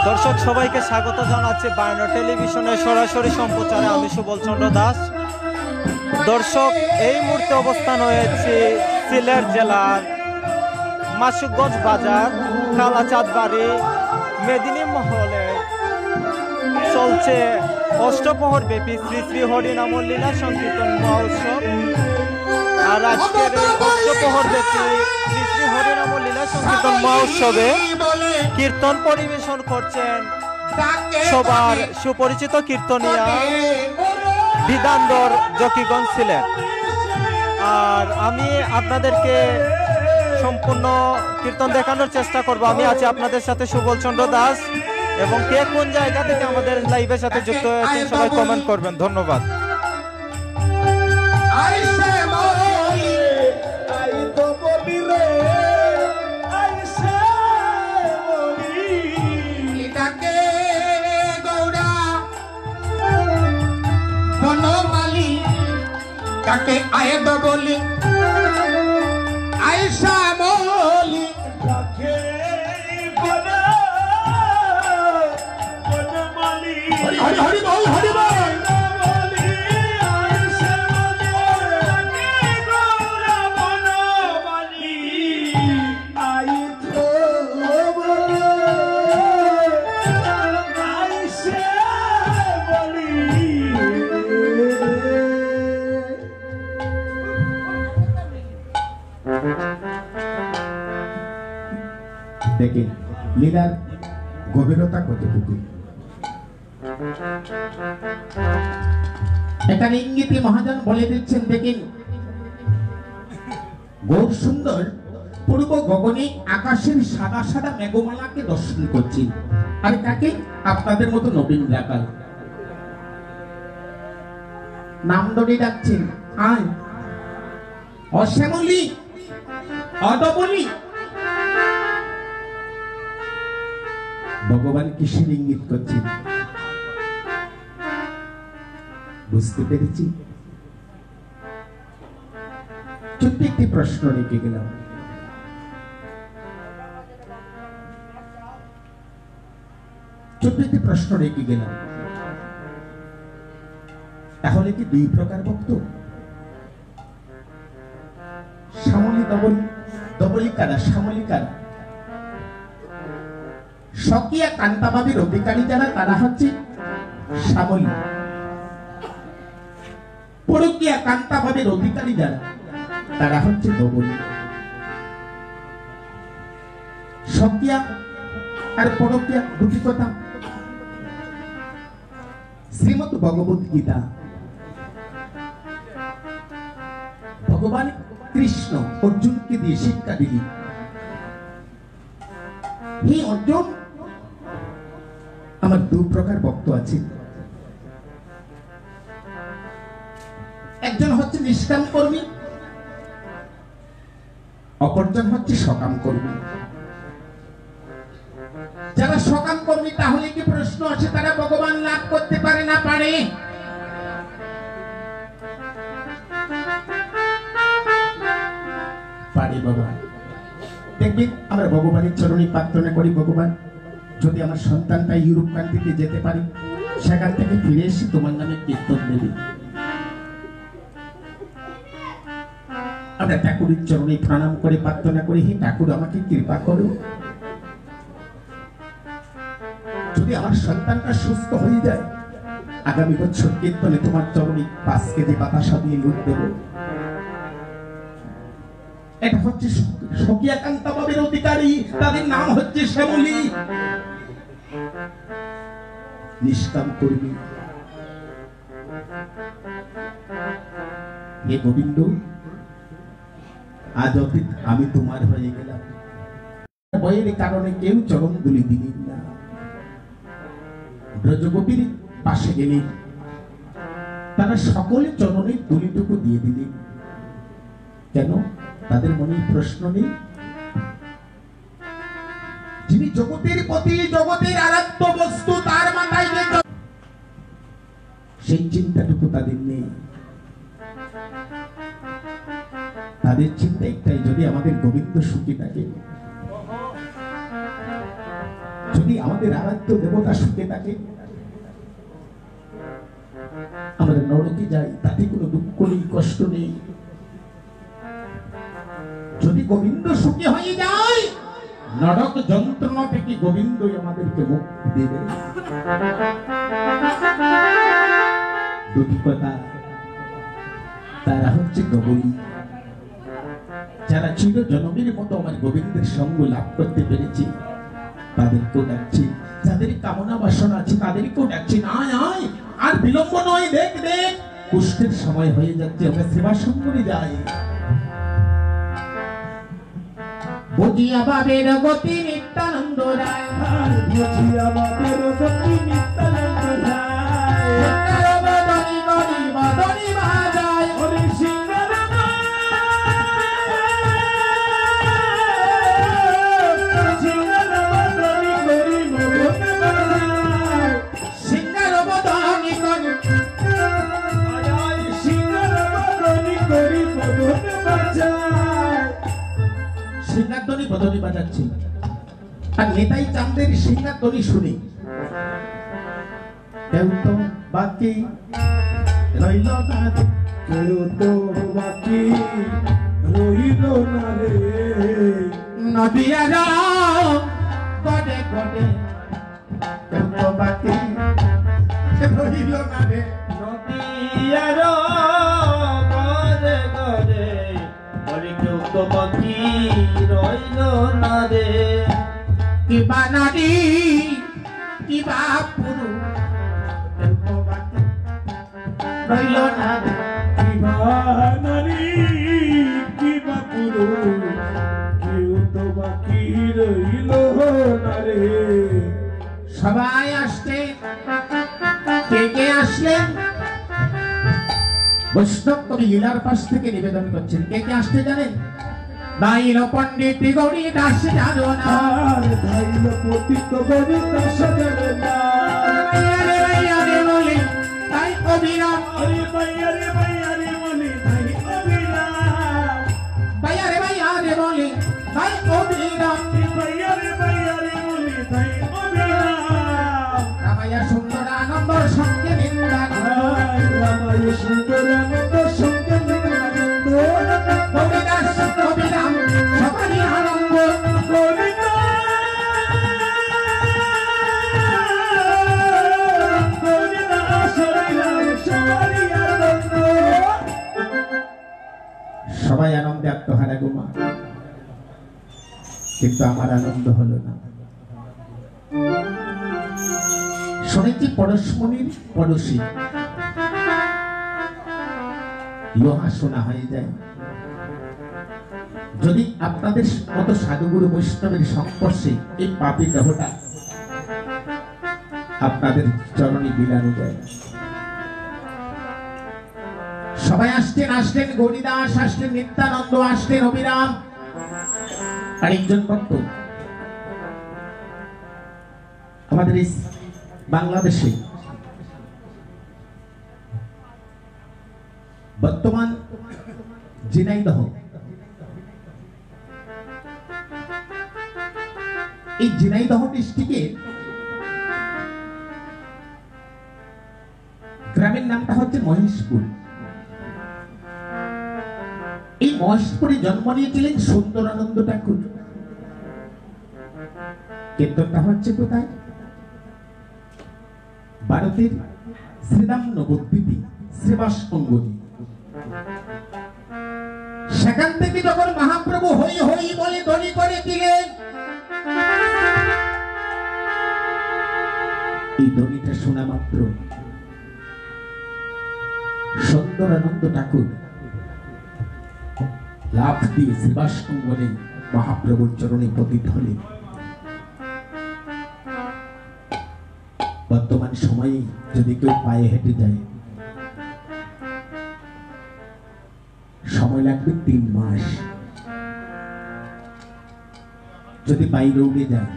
দর্শক সবাইকে স্বাগত জানাচ্ছি বায়ান্ন টেলিভিশনের সরাসরি সম্প্রচারে। আমি সুবল চন্দ্র দাস। দর্শক, এই মুহূর্তে অবস্থান হয়েছে সিলেট জেলার মাসুকগঞ্জ বাজার কালাচাঁদবাড়ি মেদিনী মহলে চলছে অষ্টপ্রহর ব্যাপী শ্রী শ্রী হরিনাম লীলা সংকীর্তন মহোৎসব। আর আজকের এই অষ্টপ্রহর ব্যাপী শ্রী শ্রী হরিনাম লীলা সংকীর্তন মহোৎসবে কীর্তন পরিবেশন করছেন সবার সুপরিচিত কীর্তনিয়া বিধানদর জকিগঞ্জ সিলেট। আর আমি আপনাদেরকে সম্পূর্ণ কীর্তন দেখানোর চেষ্টা করব। আমি আছি আপনাদের সাথে সুবল চন্দ্র দাস, এবং কে কোন জায়গা থেকে আমাদের লাইভের সাথে যুক্ত হয়েছেন সবাই কমেন্ট করবেন। ধন্যবাদ। কাকে আয়েদ বলি আয়েশা বলি কাকে বনমালি হরি হরি হরি বল হরি বল আয়েশা বলি কাকে গৌরা বনমালি আইতো বলি আয়েশা বলি। দেখেন লীলার গভীরতা কতটুকু। এখানে ইঙ্গিতে মহাজন বলে দিচ্ছেন, দেখেন গৌর সুন্দর পূর্ব গগনে আকাশের সাদা সাদা মেঘমালাকে দর্শন করছি। আর কাকে? আপনাদের মতো নবীন রাখাল নাম ধরে ডাকছেন, আয় অশ্যামলী অডবলি। ভগবান কিসের ইঙ্গিত করছেন বুঝতে পেরেছি। ছোট্ট একটি প্রশ্ন রেখে গেলাম, তাহলে কি দুই প্রকার ভক্ত? শ্যামলী দবলি কারা? শ্যামলী কারা? স্বকীয়া কান্তাভাবের অধিকারী যারা তারা হচ্ছে শ্যামলী। পরকীয়া কান্তাভাবের অধিকারী যারা তারা হচ্ছে দবলি। স্বকীয়া আর পরকীয়া দুটি কথা শ্রীমদ ভগবত গীতা ভগবান কৃষ্ণ অর্জুনকে দিয়ে শিক্ষা দিলেন, হে অর্জুন, আমার দু প্রকার ভক্ত আছে। একজন হচ্ছে নিষ্কাম কর্মী, অপরজন হচ্ছে সকাম কর্মী। যারা সকাম কর্মী, তাহলে কি প্রশ্ন আছে তারা ভগবান লাভ করতে পারে না পারে? পারে বাবা। দেখবেন আমরা ভগবানের চরণে প্রার্থনা করি, ভগবান যদি আমার সন্তানটা ইউরোপ কান্ট্রিতে যেতে পারে, সেখান থেকে ফিরে এসে তোমার নামে কীর্তন দেবে। আমরা ঠাকুরের চরণে প্রণাম করে প্রার্থনা করি, হে ঠাকুর আমাকে কৃপা করো, যদি আমার সন্তানটা সুস্থ হয়ে যায়, আগামী বছর কীর্তনে তোমার চরণে 5 কেজি বাতাসা দিয়ে লুট দেব। এটা হচ্ছে স্বকীয়া কান্তাভাবের অধিকারী, তাদের নাম হচ্ছে শ্যামলী। নিষ্কাম কর্মী, হে গোবিন্দ, আজ অতীত আমি তোমার হয়ে গেলাম। বয়ের কারণে কেউ চরণ দুলি দিলেন না, ব্রজগোপীর পাশে গেলেন, তারা সকলে চরণে দুলিটুকু দিয়ে দিলেন। কেন? তাদের মনে প্রশ্ন নেই, যিনি জগতের পতি, জগতের আরাধ্য বস্তু, তার মাথায় সেই চিন্তাটুকু তাদের নেই। তাদের চিন্তা একটাই, যদি আমাদের গোবিন্দ সুখী থাকে, যদি আমাদের আরাধ্য দেবতা সুখে থাকে, আমরা নরকে যাই, তাতে কোনো দুঃখ নেই, কষ্ট নেই। যদি গোবিন্দ সুখী হয়ে যায়, নরক যন্ত্রণা থেকে গোবিন্দই আমাদেরকে মুক্তি দেবে। দুটি কথা, তারা হচ্ছে গৌরী, যারা চির জনমের মতো আমার গোবিন্দের সঙ্গ লাভ করতে পেরেছে তাদেরকেও ডাকছি, যাদের কামনা বাসনা আছে তাদেরকেও ডাকছি, আয় আয়, আর বিলম্ব নয়, দেখ দেখ কুষ্ঠের সময় হয়ে যাচ্ছে, আমরা সেবা সঙ্গরে যাই। বুঝিয়া বাবের গতি নিত্যানন্দ রায়, বুঝিয়া বাবের গতি নিত্যানন্দ রায়, বদনি বদনি বদনি বাজায়, হরি সিংহার সিংহার বদনি করি মদন বাজায়, সিংহার বদনি করি আয়, সিংহার বদনি করি মদন বাজায়। সিংহাধ্বনি বদনি বাজাচ্ছে, আর নেতাই চাঁদের সিংহাধ্বনি শুনে কেউ তো বাকি রইল না, কেউ তো বাকি রইল না রে, নদিয়া রাম গড়ে গড়ে কেউ তো বাকি রইল না রে, নদিয়া রাম গড়ে গড়ে বলি কেউ তো বাকি রইল না রে, কিবা নারী কিবা পুরুষ কেউ তো বাকি রইল না রে, কিবা নারী কিবা পুরুষ কেউ তো বাকি রইল না রে। সবাই আসছে, কে কে আসলেন? বৈষ্ণব কবি লীলার পাশ থেকে নিবেদন করছেন, কে কে আসতে জানেন? দাইল পণ্ডিত গৌরী দাস জানো না, দাইল পণ্ডিত গৌরী দাস জানো না, ভাইয়ারে ভাইয়ারে বলি তাই অবিরাম, আরে ভাইয়ারে ভাইয়ারে বলি তাই অবিরাম, ভাইয়ারে ভাইয়ারে বলি তাই অবিরাম, ভাইয়ারে ভাইয়ারে বলি তাই অবিরাম, রামায়া সুন্দর আনন্দ সঙ্গে নিন্দান, রামায়া সুন্দর আনন্দ সঙ্গে নিন্দান, গৌরী দাস অবিরাম সবারই আনন্দ, গৌরী দাস অবিরাম সবারই আনন্দ। সবাই আনন্দে আত্মহারা গো মা, কিন্তু আমার আনন্দ হলো না। শুনেছি পরশমণির পড়শি লোহা সোনা হয়ে যায়। যদি আপনাদের মতো সাধুগুরু বৈষ্ণবের সংস্পর্শে এই পাপী দেহটা আপনাদের চরণে বিলানো যায়। সবাই আসতেন, আসলেন গৌরীদাস, আসলেন নিত্যানন্দ, আসলেন অবিরাম, আর একজন ভক্ত আমাদের এই বাংলাদেশে বর্তমান ঝিনাইদহ, এই ঝিনাইদহ ডিস্ট্রিক্টে গ্রামের নামটা হচ্ছে মহেশপুর। এই মহেশপুরে জন্ম নিয়েছিলেন সুন্দরানন্দ ঠাকুর। কেন্দ্রটা হচ্ছে কোথায়? ভারতের শ্রীরাম নবদ্বীপে শ্রীবাস অঙ্গনি। সেখান থেকে যখন মহাপ্রভু হই হই বলে ধ্বনি করেছিলেন, এই ধ্বনিটা শোনা মাত্র সুন্দরানন্দ ঠাকুর লাফ দিয়ে শ্রীবাস অঙ্গনে মহাপ্রভুর চরণে পতিত হলেন। বর্তমান সময়ে যদি কেউ পায়ে হেঁটে যায়, সময় লাগবে 3 মাস। যদি বাই রোডে যায়,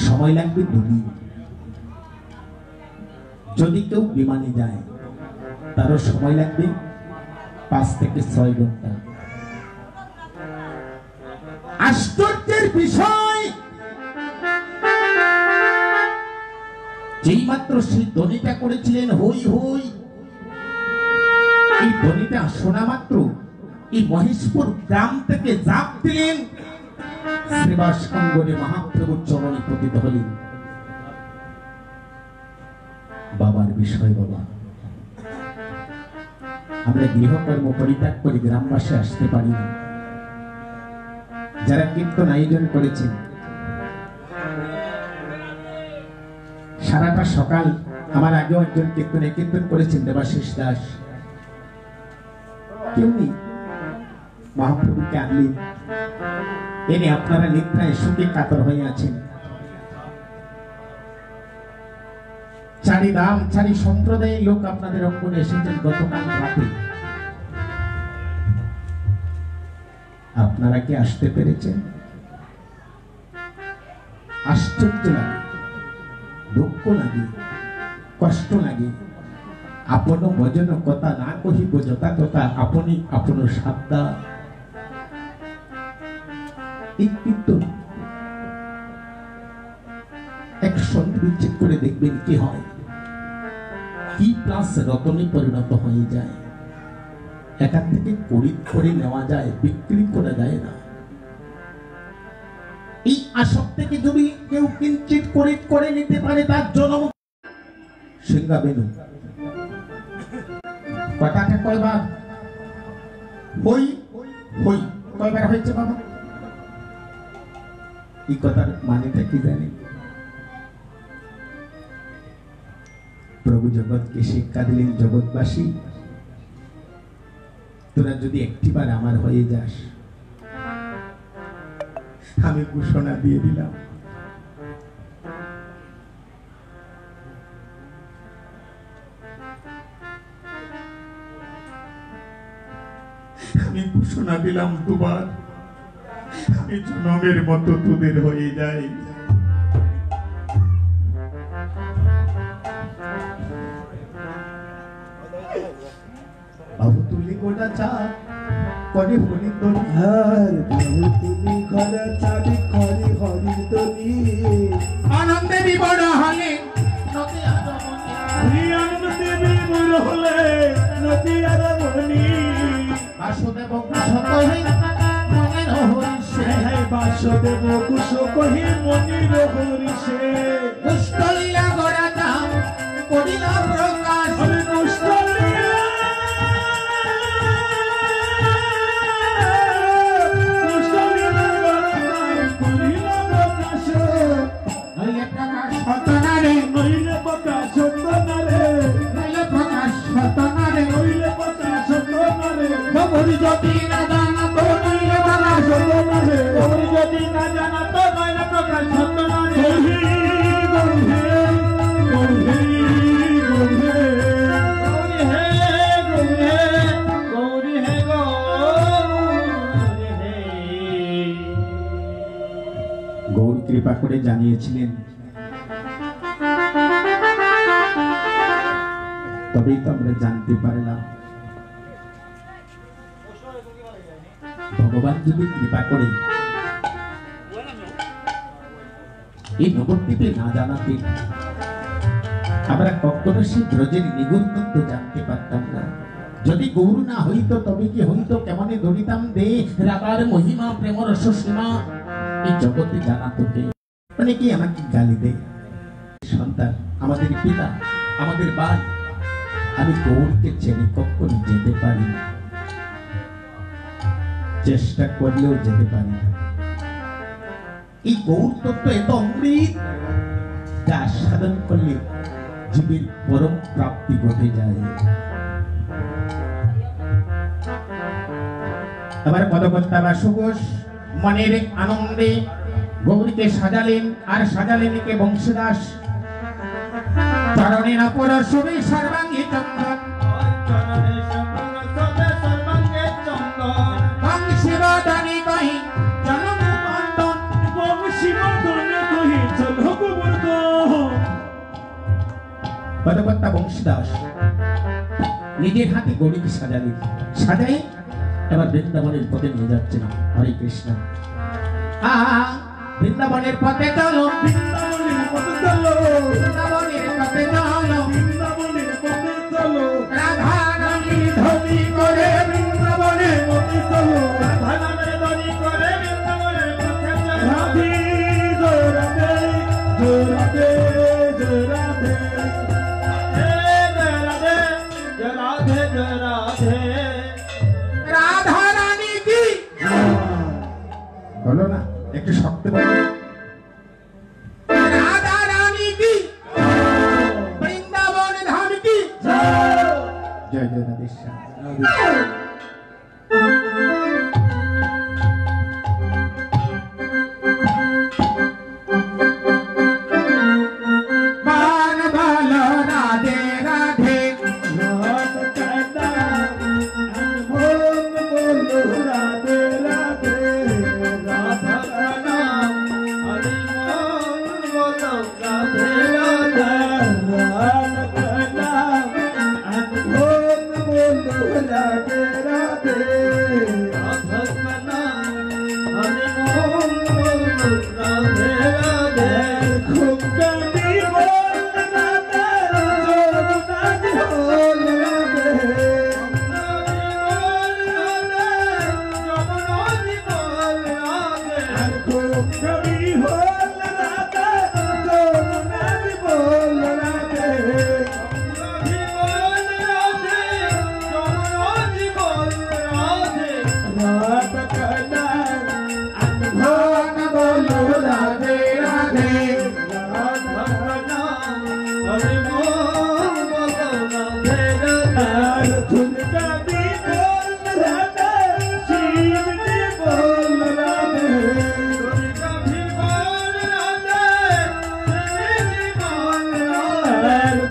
সময় লাগবে 2 দিন। যদি কেউ বিমানে যায়, তারও সময় লাগবে 5 থেকে 6 ঘন্টা। আশ্চর্যের বিষয়, যেই মাত্র সেই ধ্বনিটা করেছিলেন হই হই, এই ধ্বনিটা শোনা মাত্র এই মহেশপুর গ্রাম থেকে জাপ দিলেন শ্রীবাস অঙ্গনে মহাপ্রভুর চরণে পতিত হলেন। বাবার বিষয় বাবা, আমরা গৃহকর্ম পরিত্যাগ করে গ্রামবাসে আসতে পারি না। যারা কীর্তন আয়োজন করেছেন সারাটা সকাল, আমার আগেও একজন কীর্তন করেছেন দেবাশিস দাস, কেউ নেই, মহাপ্রভুকে আনলেন, এনে আপনারা নিদ্রায় সুখে কাতর হয়ে আছেন। চারি দাম চারি সম্প্রদায়ের লোক আপনাদের অঙ্গনে এসেছেন গতকাল রাতে। আপনারা কি আসতে পেরেছেন? আশ্চর্য লাগে, দুঃখ লাগে, কষ্ট লাগে। আপন ভজন কথা না কহিব যথা তথা, আপনি আপন সাধ্যা। এক সঙ্গে বিচ্ছেদ করে দেখবেন কি হয়, কি প্লাস রতনে পরিণত হয়ে যায়। এখান থেকে করিত করে নেওয়া যায়, বিক্রি করা যায় না। এই আসক্তিকে যদি কেউ কিঞ্চিত করিত করে নিতে পারে, তার জন্ম সিংহা বেনু। কথাটা কয়বার হই হই কয়বার হয়েছে বাবা? এই কথার মানেটা কি জানি? প্রভু জগৎকে শিক্ষা দিলেন, জগৎবাসী তোরা যদি একটিবার আমার হয়ে যাস, আমি ঘোষণা দিয়ে দিলাম দুবার আমি জনমের মতো তোদের হয়ে যাই। বাবু তুলি গোটা চা করে হরি তলি, আর বাবু তুমি ঘরে চাবি করে হরি তলি, আনন্দে বিবর হলে আনন্দে বিবর হলে নদী আর মনি, বাসুদেব কহি মনের হরিষে, বাসুদেব কুশ কহি মনির হরিষে, দুষ্টলিয়া গড়া নাম করিল প্রকাশ, আমি দুষ্টলিয়া করিল প্রকাশ, নইলে প্রকাশ হতো না রে, নইলে প্রকাশ হতো না রে, নইলে প্রকাশ হতো না রে, নইলে প্রকাশ হতো না রে, খবরি যদি না জানাতো নইলে প্রকাশ হতো না রে, খবরি যদি না জানাতো নইলে প্রকাশ হতো না রে। গৌরী গৌরী গৌরী গৌরী হে গৌরী হে গৌরী হে গৌরী হে। গৌর কৃপা করে জানিয়েছিলেন, তবেই তো আমরা জানতে পারলাম। ভগবান যদি কৃপা করে এই নবদ্বীপে না জানাতে, আমরা কখনো সেই ব্রজের নিগুণ তত্ত্ব জানতে পারতাম না। যদি গৌর না হইতো তবে কি হইতো, কেমনে ধরিতাম দে রাগার মহিমা প্রেম রস সীমা, এই জগতে জানাতো কে? অনেকে আমাকে গালি দেয়, সন্তান, আমাদের পিতা, আমাদের ভাই, আমি গৌরকে ছেড়ে কখনো যেতে পারি না, চেষ্টা করলেও যেতে পারি না। এই গৌর তত্ত্ব এত অমৃত, যা সাধন করলে জীবের পরম প্রাপ্তি ঘটে যায়। আবার পদকর্তা বা সুঘোষ মনের আনন্দে গৌরীকে সাজালেন, আর সাজালেন কে বংশদাস, চরণে অপর শোভে সর্বাঙ্গে চন্দন, বংশীবদনে কহি জনমবন্দন, বংশীবদনে কহি জনমবন্দন। পদকর্তা বংশীদাস নিজের হাতে গৌরীকে সাজালেন, সাজাই এবার বৃন্দাবনের পথে নিয়ে যাচ্ছেন। হরে কৃষ্ণ। বৃন্দাবনের পথে চলো, বৃন্দাবনের পথে চলো, বৃন্দাবনের ভানামের দড়ি করে বৃন্দাবনের পথে চলে। রাধে জয় রাধে জয় রাধে জয় রাধে রাধা রানী কি হলো না একটু শক্ত বলো রাধা রানী কি বৃন্দাবন ধাম কি জয় জয় রাধেশ্যাম মান ভালো রাধে রাধে রাত কাটা মন বলো রাধে রাধে রাধা কাটা হরি মন বলো রাধে রাত কাটা মন বলো রাধে রাধে রাধা কানা হরি মন বলো রাধে রাধে খুব কাটি বল রাধে জগন্নাথ বল রাধে খুব কবি বল রাধে জগন্নাথ বল রাধে রাত কাটা মন বলো রাধে রাধে রাধা কাটা আর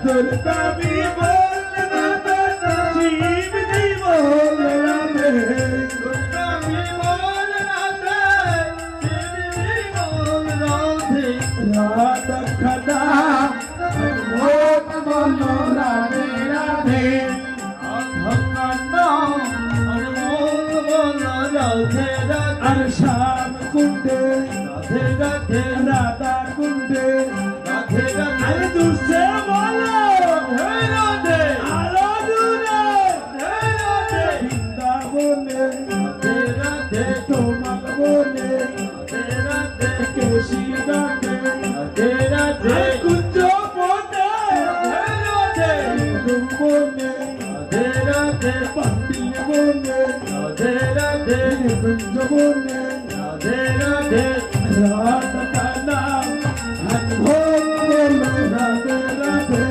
খুব কবি বল রাধে শিব जी बोल राधे আর খুব কবি বল রাধে শিব जी बोल राधे रात खड़ा मौत बोलो राधे राधे আর শ্যাম কুंडे राधा कुंडे अरे दूसरे बोलो आलो दूरे वृंदावने তোমার বনে কেশি রাধে কুঞ্জ বনে বনে পান্ডি বনে কুঞ্জ বনে রাত কানা ভোগ বলো রাধে রাধে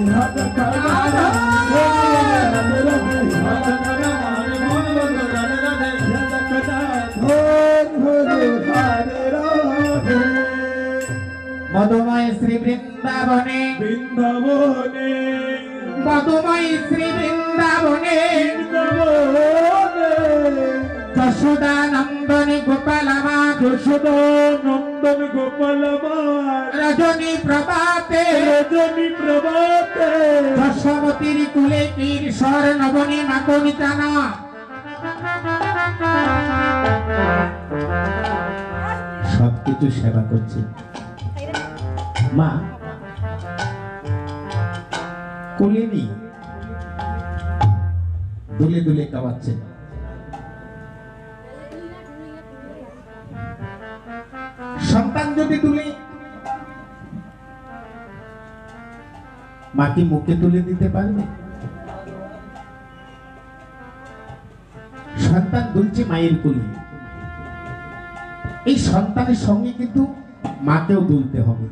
রাত কানা মধুময় শ্রী বৃন্দাবনে বৃন্দাবনে মধুময় শ্রী বৃন্দাবনে যশোদা নন্দন গোপাল মা যশোদা নন্দন গোপাল রজনী প্রভাতে যশোমতির কুলে তীর স্বর্ণবনী মা কবিতানা সবকিছু সেবা করছে মা কোলে নেই দুলে দুলে খাওয়াচ্ছে সন্তান যদি তুলে মাকে মুখে তুলে দিতে পারবে সন্তান দুলছে মায়ের কোলে এই সন্তানের সঙ্গে কিন্তু মাকেও দুলতে হবে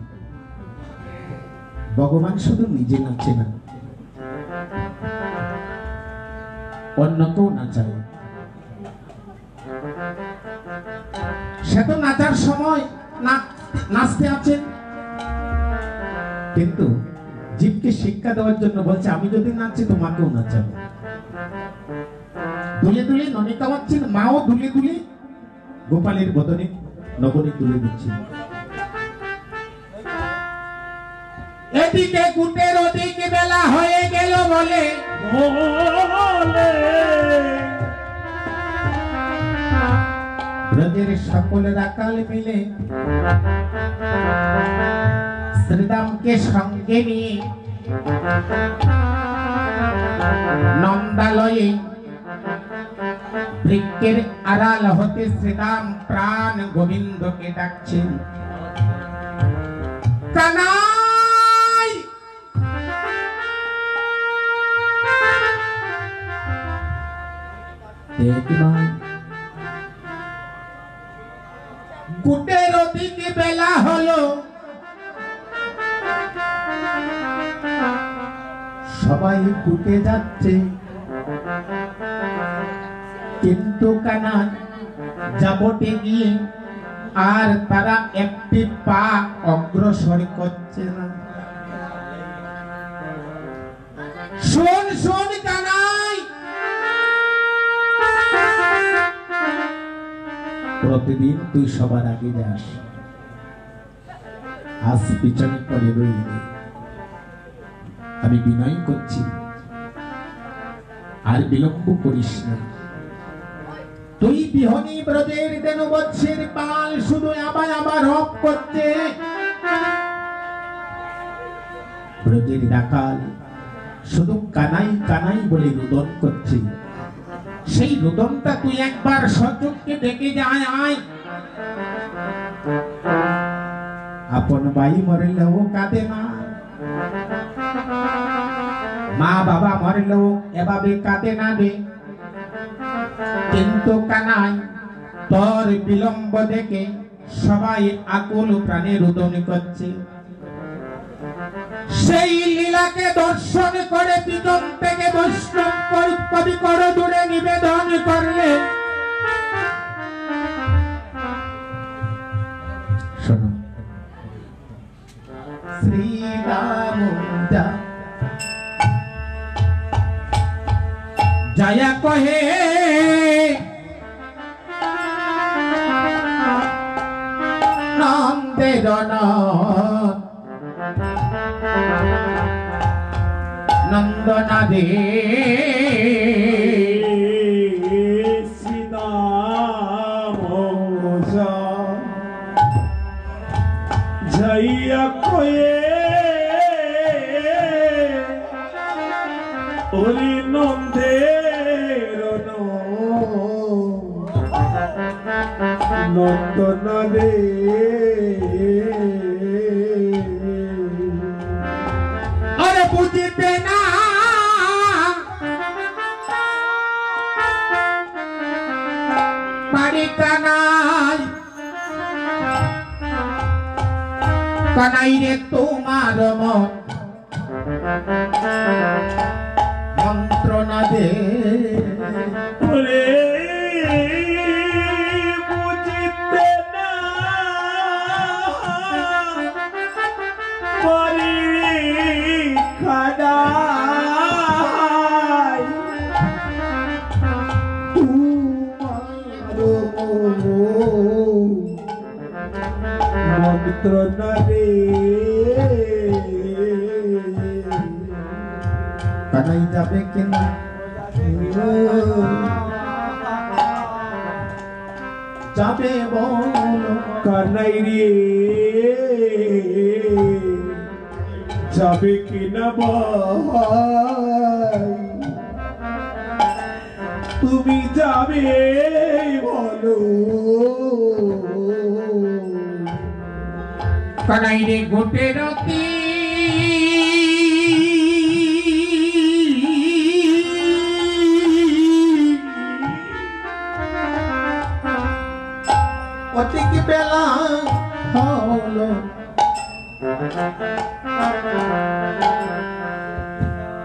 ভগবান শুধু নিজে নাচে না অন্যকেও নাচায় সে তো নাচার সময় নাচতে আছেন কিন্তু জীবকে শিক্ষা দেওয়ার জন্য বলছে আমি যদি নাচি তোমাকেও নাচাবো দুলে দুলে ননি খাওয়াচ্ছেন মাও দুলে দুলে গোপালের বদনে নগরে তুলে দিচ্ছেন এদিকে কুটের ওদিকে বেলা হয়ে গেল বলে ব্রজের সকলেরা কাল মিলে শ্রীরামকে সঙ্গে নিয়ে নন্দালয়ে বৃক্ষের আড়াল হতে শ্রীরাম প্রাণ গোবিন্দকে ডাকছেন, কানাই দেখবা কুটের দিকে বেলা হলো, সবাই কুটে যাচ্ছে, কিন্তু কানাই যাবটে গিয়ে আর তারা একটি পা অগ্রসর করছে না। শোন শোন কানাই, প্রতিদিন তুই সবার আগে যাস, আজ পিছনে পড়ে রইলি। আমি বিনয় করছি, আর বিলম্ব করিস না। তুই বিহনী ব্রজের দেন বৎসের পাল শুধু আবার আবার রব করছে। ব্রজের রাখাল শুধু কানাই কানাই বলে রুদন করছে। সেই রুদনটা তুই একবার সচক্ষে দেখে যায়। আয়, আপন ভাই মরলেও কাঁদে না, মা বাবা মরলেও এভাবে কাঁদে না রে। কিন্তু কানাই তোর বিলম্ব দেখে সবাই আকুল প্রাণে রুদন করছে। সেই লীলাকে দর্শন করে পিছন থেকে বৈষ্ণব কবি কর দূরে নিবেদন করলে, শোনো শ্রীরাম জয়া কহে নন্দের নন্দনা দে শ্রীরাম জয়া কয়ে ওরে নন্দের নন্দনা রে। আরে বুঝিতে না পারি কানাই, কানাই রে তোমার মন মন্ত্রণা দে। ওরে বুঝিতে না পারি খাদাই তোমার মন্ত্রণা রে। কানাই যাবে কিনা যাবে বলো, কানাই রে যাবে কিনা ভাই, তুমি যাবে বলো। কানাই রে গোটে রতি অতিক বেলা হলো,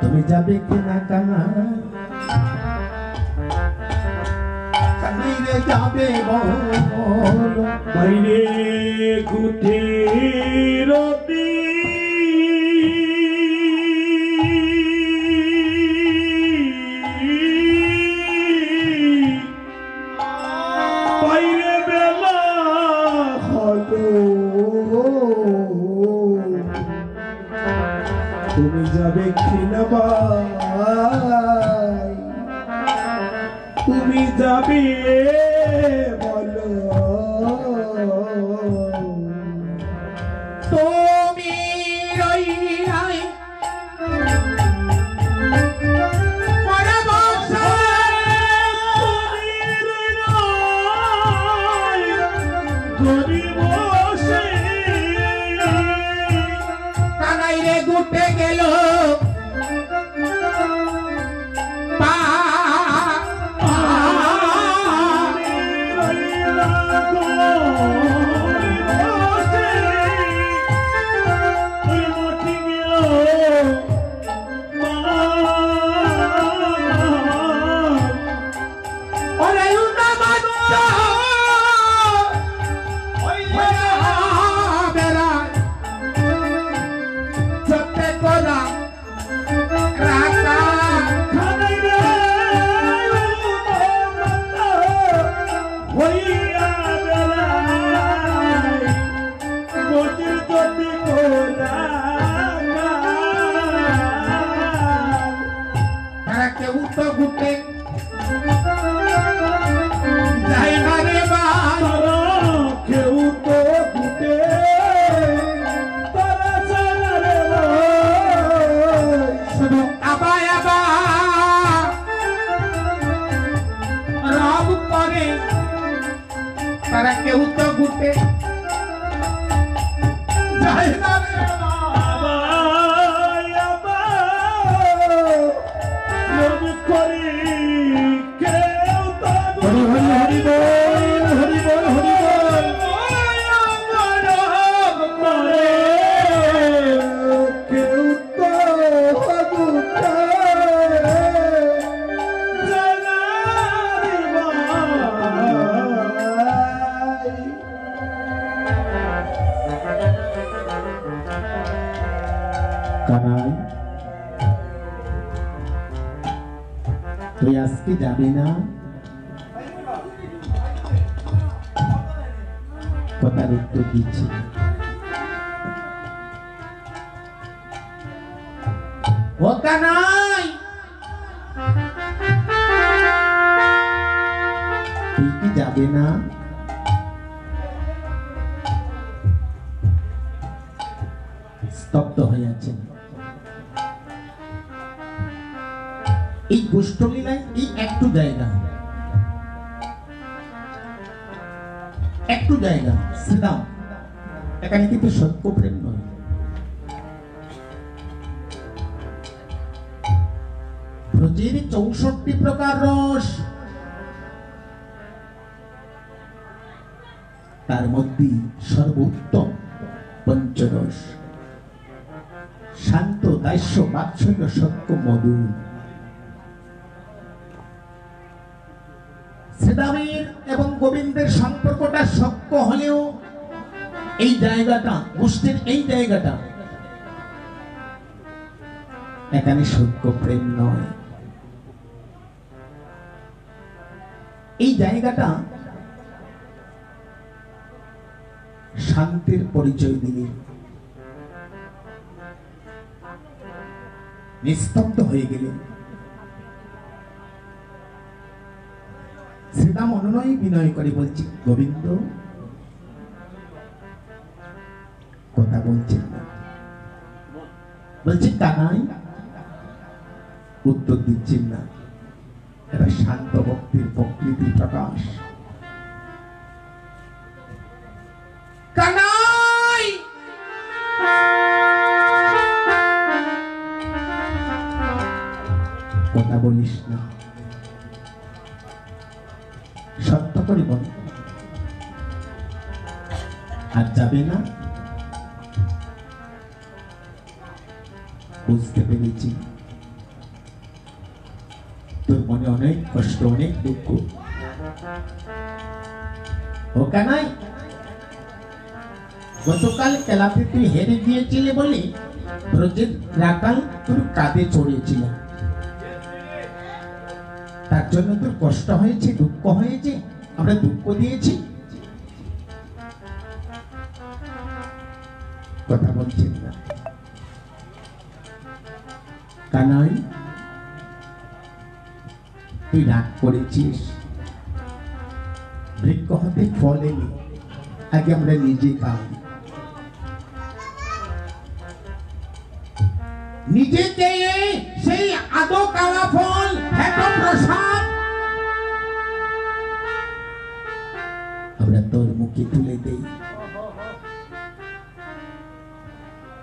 তুমি যাবে কিনা কানাই রে যাবে বলো। বাইরে গুঠে রবি বাইরে বেলা হলো, তুমি যাবে কিনা ভাই, তুমি যাবে বলো। তুমি রইলাই করি বসে কানাই রে গুটে গেল পা তারা কেউ তো ঘুরতে যায় না রে কানাই তুই আজকে যাবি না কথার উত্তর দিচ্ছি ও কানাই তুই কি যাবে না স্তব্ধ হয়ে আছেন এই গোষ্ঠলীলায় এই একটু জায়গা শ্রীরাম এখানে কিন্তু সত্য প্রেম নয় ব্রজের 64 প্রকার রস তার মধ্যে সর্বোত্তম পঞ্চরস শান্ত দাস্য বাৎসল্য সত্য মধুর শ্রীরামের এবং গোবিন্দের সম্পর্কটা সত্য হলেও এই জায়গাটা গোষ্ঠীর এই জায়গাটা এখানে সত্য প্রেম নয় এই জায়গাটা শান্তির পরিচয় দিলে নিস্তব্ধ হয়ে গেলেন শ্রীরাম অনুনয় বিনয় করে বলছি গোবিন্দ কথা বলছেন না বলছি কানাই উত্তর দিচ্ছেন না এটা শান্ত ভক্তির প্রকৃতি প্রকাশ কানাই কথা বলিস না সত্য করে বল আর যাবে না বুঝতে পেরেছি তোর মনে অনেক কষ্ট অনেক দুঃখ ও কানাই গতকাল খেলাতে তুই হেরে গিয়েছিলে বলে ব্রজের রাখাল তোর কাঁধে চড়েছিল তার জন্য তোর কষ্ট হয়েছে দুঃখ হয়েছে আমরা দুঃখ দিয়েছি কথা বলছেন না কানাই তুই রাগ করেছিস বৃক্ষ হতে ফল এলে আগে আমরা নিজে খাই নিজেকে সেই আদো কালা ফল এত প্রসাদ আমরা তোর মুখে তুলে দেই।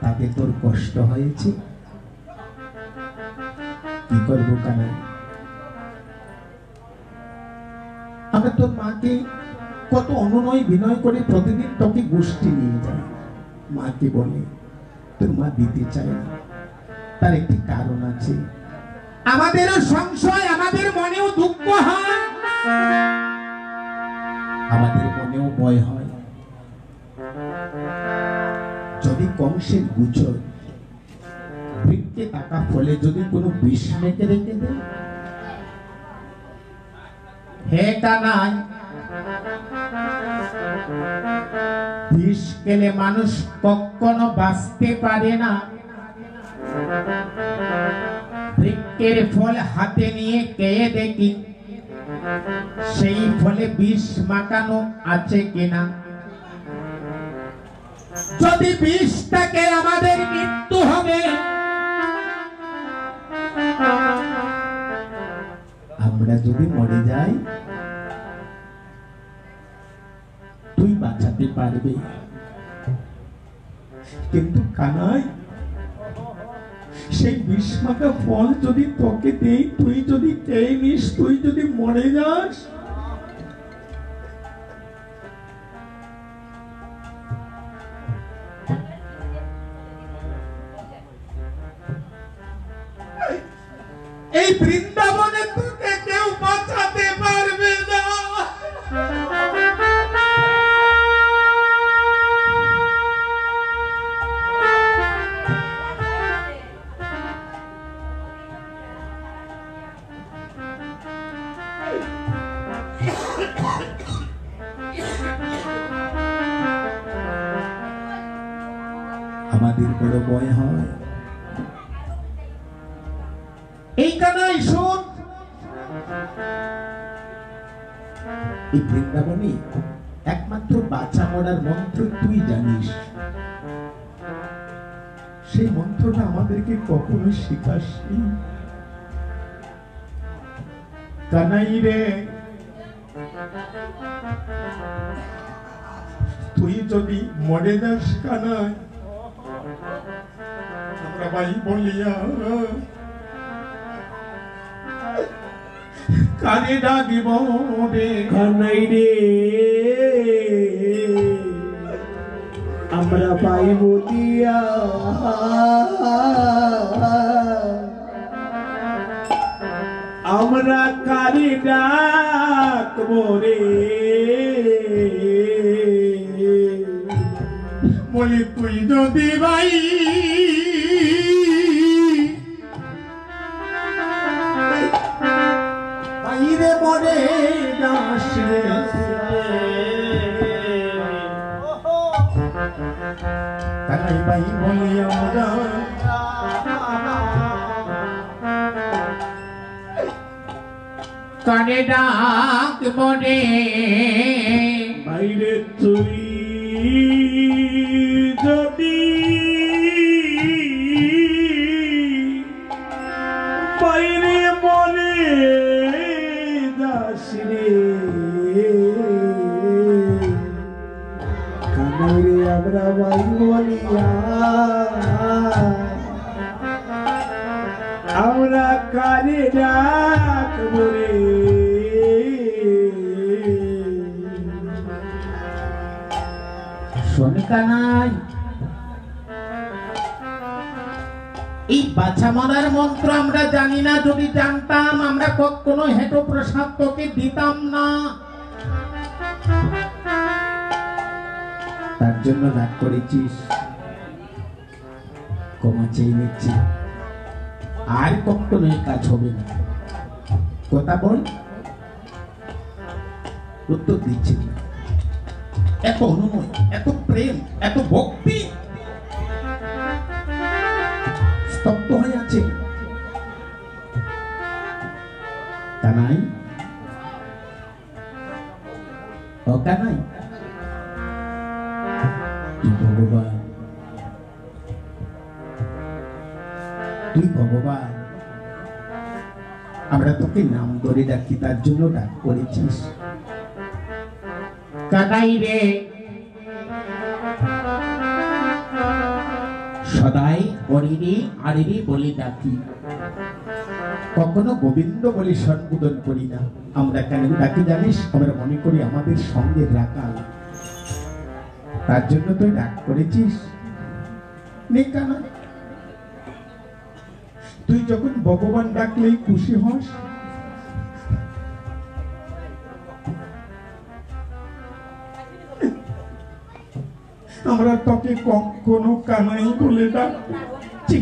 তাতে তোর কষ্ট হয়েছে, কি করবো কানাই? আমরা তোর মাকে কত অনুনয় বিনয় করে প্রতিদিন তোকে গোষ্ঠী নিয়ে যাই। মাকে বলে তোর মা দিতে চায় না, তার একটি কারণ আছে। আমাদেরও সংশয়, আমাদের মনেও দুঃখ হয়, আমাদের মনেও ভয় হয়। যদি কংসের গুজর বৃক্ষে টাকা ফলে যদি কোনো বিষ মেখে রেখে দেয়, হে কানাই, বিষ খেলে মানুষ কখনো বাঁচতে পারে না। বৃক্ষের ফল হাতে নিয়ে খেয়ে দেখি সেই ফলে বিষ মাখানো আছে কিনা। যদি বিষ থাকে আমাদের মৃত্যু হবে। আমরা যদি মরে যাই তুই বাঁচাতে পারবি, কিন্তু কানাই সেই বিষ মাখা ফল যদি তোকে দেই, তুই যদি খেয়ে নিস, তুই যদি মরে যাস, এই বৃন্দাবনে তোকে কেউ বাঁচাতে পারবে না। আমাদের বড় ভয় হয়। এই কানাই শোন, এই বৃন্দাবনে একমাত্র বাঁচা মরার মন্ত্র তুই জানিস। সেই মন্ত্রটা আমাদেরকে কখনো শিখাসনি। কানাই রে, তুই যদি মরে যাস কানাই, আমরা ভাই বলিয়া কানে ডাকিব রে। কানাই রে, আমরা পাইব দিয়া আমরা কানে ডাকব রে। বলি তুই যদি ভাই বাইরে মরে যাস রে, কানাই ভাই বলি আমরা কানে ডাকব রে। বাইরে তুই যদি বাইরে মনে যাস রে, কানাই রে আমরা ভাই বলিয়া আমরা কানে ডাকব রে। শোন কানাই, এই বাছা মারার মন্ত্র আমরা জানি না। যদি জানতাম আমরা কখনো হেঁটো প্রসাদ তোকে দিতাম না। তার জন্য রাগ করেছিস, ক্ষমা চেয়ে নিচ্ছি। আর কখনো এই কাজ হবে না। কথা বল, উত্তর দিচ্ছি না। এত অনুনয়, এত প্রেম, এত ভক্তি স্তব্ধ হয়ে আছে। কানাই, ও কানাই, তুই ভগবান, তুই ভগবান। আমরা তোকে নাম ধরে ডাকি, তার জন্য ডাক করেছিস। কানাই রে সদাই অরিরি আরিরি বলে ডাকি, কখনো গোবিন্দ বলে সম্বোধন করি না। আমরা কেন ডাকি জানিস? আমরা মনে করি আমাদের সঙ্গে রাখাল, তার জন্য তুই ডাক করেছিস। নে কানাই, তুই যখন ভগবান ডাকলেই খুশি হস, আমরা তোকে কখনো কানাই বলে ডাকছি।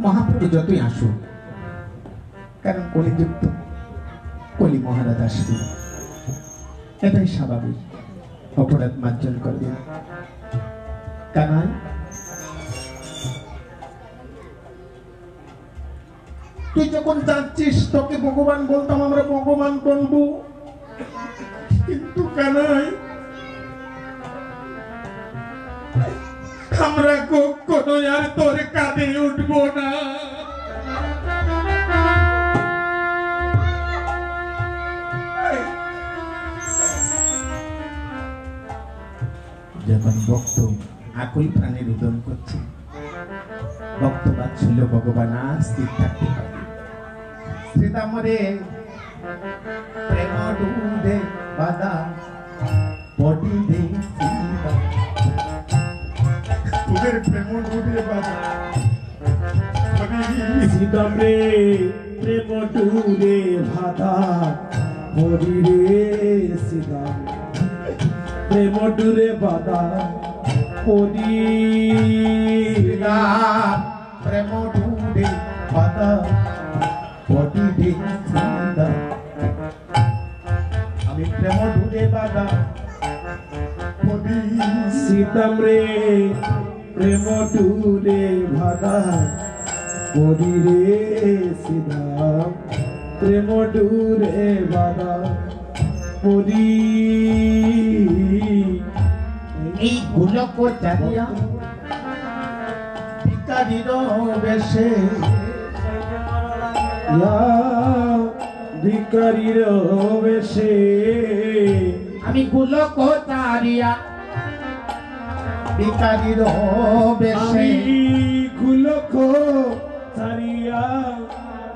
মহাপ্রভু যতই আসুন, কারণ কলিযুক্ত, কলি মহারাজ আসবে, এটাই স্বাভাবিক, অপরাধ মার্জন করবেন। কানাই, তুই যখন যাচ্ছিস তোকে ভগবান বলতাম, আমরা ভগবান বলবো, কিন্তু কানাই আমরা কখনো আর তোর কাঁধে উঠবো না। যখন ভক্ত আকুল প্রাণে রোদন করছে, ভক্ত বাৎসল্য ভগবান আর স্থির থাকতে পারে। শ্রীদামরে প্রেম ডুবে বাদা পটি দে সীতা, তোদের প্রেম ডুবে বাদা সীতাম রে প্রেম ডুবে বাদা পড়ি রে সীতাম, প্রেম ডুবে বাদা পড়ি, প্রেম ডুবে বাদা পটি দে সীতা, আমি প্রেম ডুবে বাদা পটি সীতাম রে প্রেম ডুবে বাদা পড়ি রে সীতাম, প্রেম ডুবে বাদা পড়ি। এই গোলক চারিয়া ভিকারির বেশে, ভিকারির বেশে, আমি গোলক চারিয়া ভিকারির বেশে, আমি গুলক চারিয়া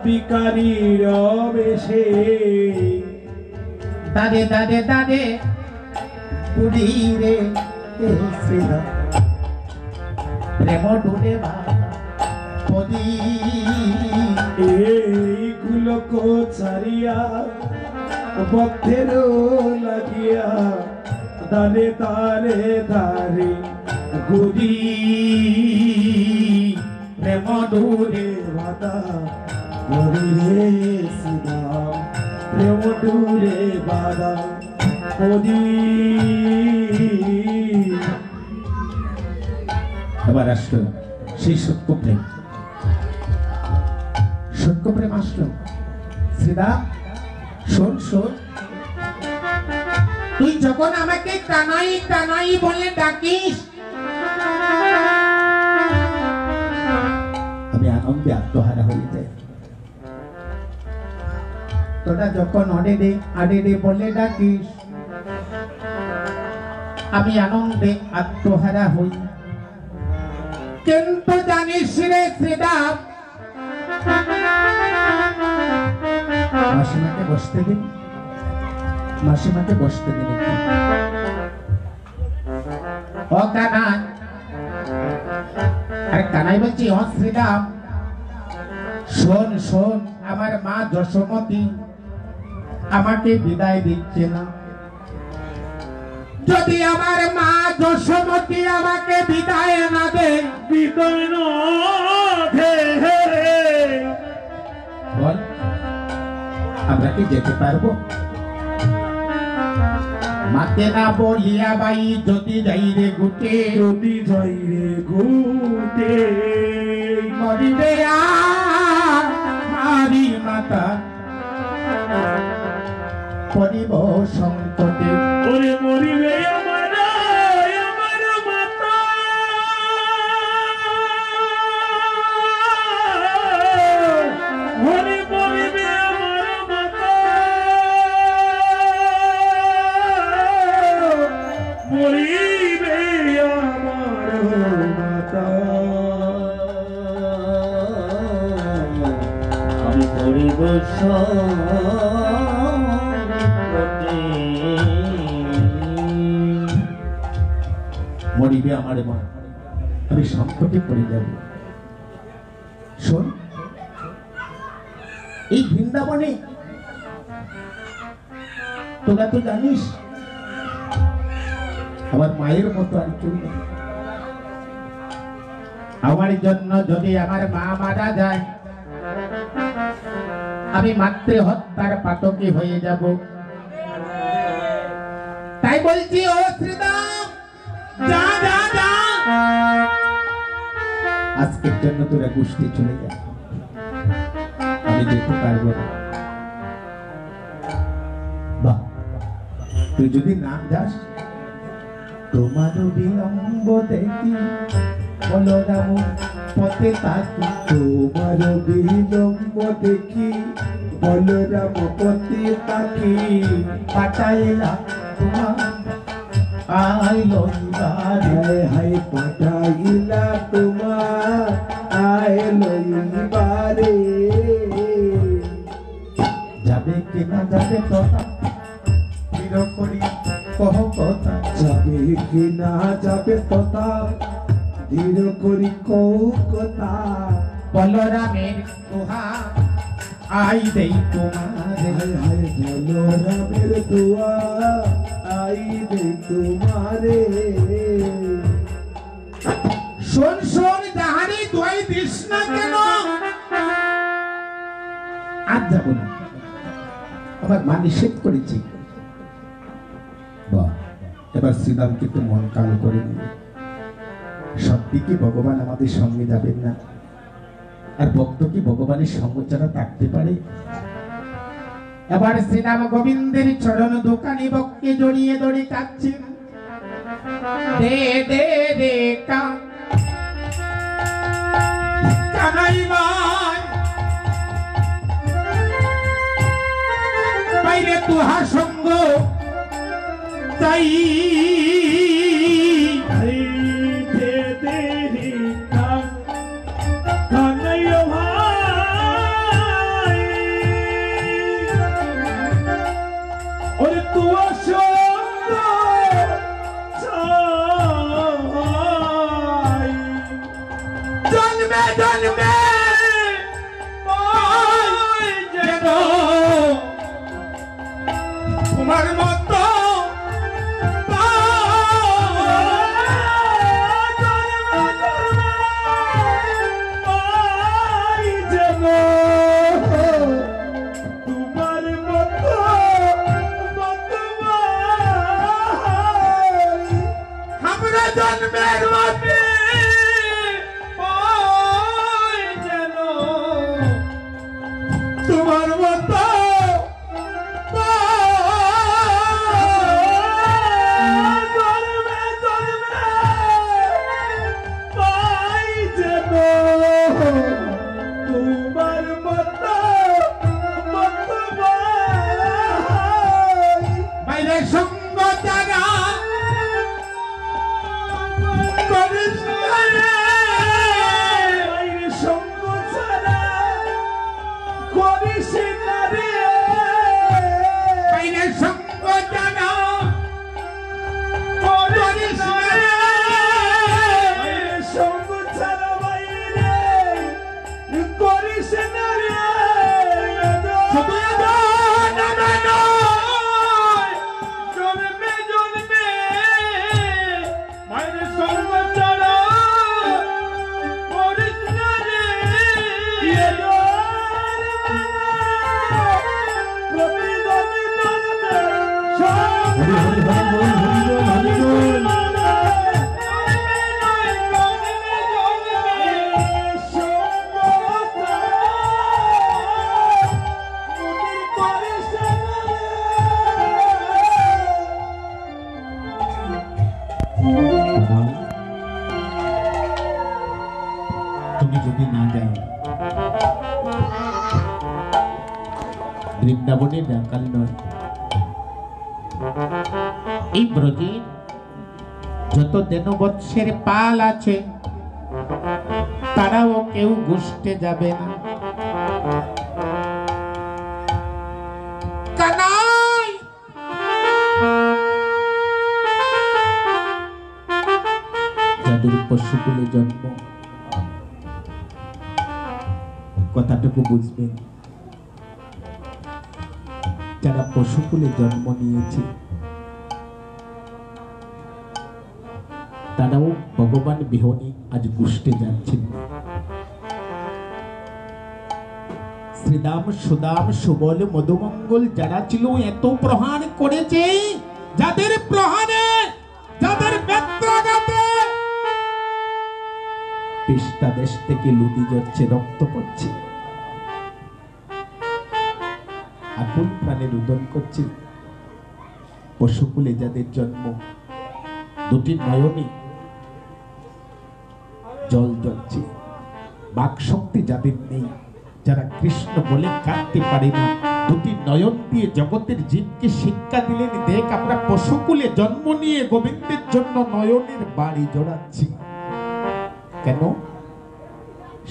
ভিকারির বেশে, দাদে দাদে দাদে পুরী রে শ্রীরাম, প্রেম ডুবে পদি, এই গুলক চারিয়া ভক্তের লাগিয়া দারে তারে তারে গুদি, প্রেম ডুবে বাদা পড়ি রে সীতাম, প্রেম ডুরে বাদা পড়ি। এবার আসলো সেই সত্য প্রেম, সত্য প্রেম আসলো। শ্রীরাম শোন শোন, তুই যখন আমাকে কানাই কানাই বলে ডাকিস, আমি আনন্দে আত্মহারা হয়ে যাই। তোরা যখন অডেডে আডেডে বলে ডাকিস, আমি আনন্দে আত্মহারা হই। কিন্তু জানিস রে শ্রীরাম, মাসিমাকে বসতে দিন, মাসিমাকে বসতে দিন। ও কানাই, আরে কানাই বলছি, ও শ্রীরাম শোন শোন, আমার মা যশোমতী আমাকে বিদায় দিচ্ছে না। যদি আমার মা যশোমতী আমাকে বিদায় না দে, বিদায় না দে, বল আমরা কি যেতে পারবো? মাকে না বলিয়া বাই যদি যাই রে গুটে, যদি যাই রে গুটে, মরিবে মারি মাতা পরিব সংকটে, ওরে মরিবে আমার আমার মাতা, শুভ সংকটে মরিবে আমার মা, আমি সংকটে পড়ে যাব। শোন, এই বৃন্দাবনে তোরা তো জানিস আমার মায়ের মতো আর কেউ নেই। আমার জন্য যদি আমার মা মারা যায়, আমি মাতৃ হত্যার পাতকী হয়ে যাব। তাই বলছি, ও শ্রীরাম, যা যা যা, আজকের জন্য তোরা গোষ্ঠী চলে যা, আমি যেতে পারবো না। বাহ, তুই যদি না যাস, তোমার বিলম্ব দেখি বলরাম পথে তাকি, তোমার বিলম্ব দেখি বলরাম পথে তাকি, পাঠাইলা তোমার আইলো বারে, হাই পাঠাইলা তোমার আইলো বারে। যাবে কি না যাবে কথা স্থির করি কহ কথা, যাবে কি না যাবে কথা স্থির করি কৌ কথা। বলরামের দোহা আই দেই তোমার, হায় বলরামের দোয়া আই দেই তোমারে। শোন শোন, যাহারে দোয়াই দিস না কেন, আজ যাব না, আমার মা নিষেধ করেছি। বাহ, এবার শ্রীরামকে একটু মন কালো করে নিল। সত্যি কি ভগবান আমাদের সঙ্গে যাবেন না? আর ভক্ত কি ভগবানের সঙ্গ ছাড়া থাকতে পারে? এবার শ্রীরাম গোবিন্দের চরণ দোকানে বক্ষে জড়িয়ে ধরে কাঁদছেন। দে দে দে কানাই ভাই, বাইরে তুহার সঙ্গ তাই তোমার মতো আমরা জন্মের মধ্যে যেন তোমার মতো তুমি যদি না যাও, বৃন্দাবনে ব্যাকাল নয়, এই ব্রজে যত দেনবৎসের পাল আছে তারাও কেউ গোষ্ঠে যাবে না। পশুকুলে জন্ম, কথাটুকু বুঝবেন। যারা পশুকুলে জন্ম নিয়েছে তারাও ভগবান বিহনে আজ গুষ্টে যাচ্ছেন। শ্রীদাম সুদাম সুবল মধুমঙ্গল যারা ছিল এত প্রহার করেছে, যাদের প্রহারে, যাদের বেত্রাঘাতে পৃষ্ঠা দেশ থেকে লুটি যাচ্ছে, রক্ত পড়ছে, আকুল প্রাণে রুদন করছে। পশুকুলে যাদের জন্ম, দুটি নয়নে জল জ্বলছে, বাক শক্তি যাদের নেই, যারা কৃষ্ণ বলে কাঁদতে পারে না, দুটি নয়ন দিয়ে জগতের জীবকে শিক্ষা দিলেন, দেখ আমরা পশুকুলে জন্ম নিয়ে গোবিন্দের জন্য নয়নের বাড়ি জড়াচ্ছি। কেন?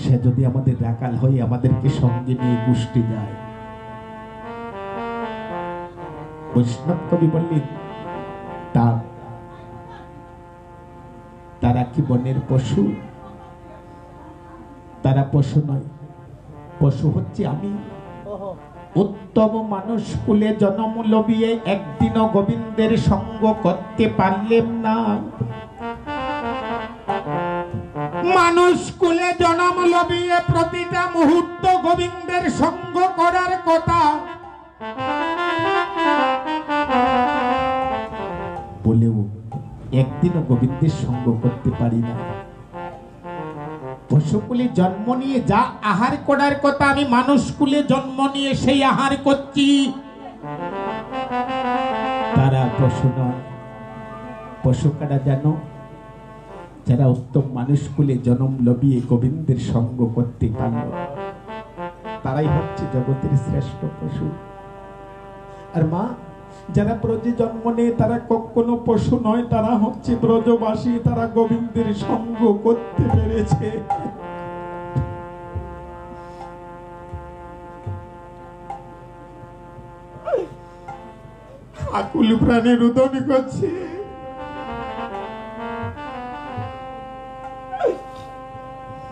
সে যদি আমাদের রাখাল হয়ে আমাদেরকে সঙ্গে নিয়ে গুষ্টি যায়। বৈষ্ণব কবি বললেন তারা কি বনের পশু? তারা পশু নয়, পশু হচ্ছে আমি। উত্তম মানুষ কুলে জন্ম লবিয়ে একদিনও গোবিন্দের সঙ্গ করতে পারলেন না। মানুষ কুলে জন্ম লবিয়ে প্রতিটা মুহূর্ত গোবিন্দের সঙ্গ করার কথা বলেও একদিনও গোবিন্দের সঙ্গ করতে পারি না। পশুকুলে জন্ম নিয়ে যা আহার করার কথা আমি মানুষ কুলে জন্ম নিয়ে সেই আহার করছি। তারা পশু নয়। পশু কারা জানো? যারা উত্তম মানুষ কুলে জন্ম লবিয়ে গোবিন্দের সঙ্গ করতে পারল, তারাই হচ্ছে জগতের শ্রেষ্ঠ পশু। আর মা, যারা ব্রজে জন্ম নেয় তারা কখনো পশু নয়, তারা হচ্ছে ব্রজবাসী, তারা গোবিন্দের সঙ্গ করতে পেরেছে। আকুল প্রাণে রুদন করছে।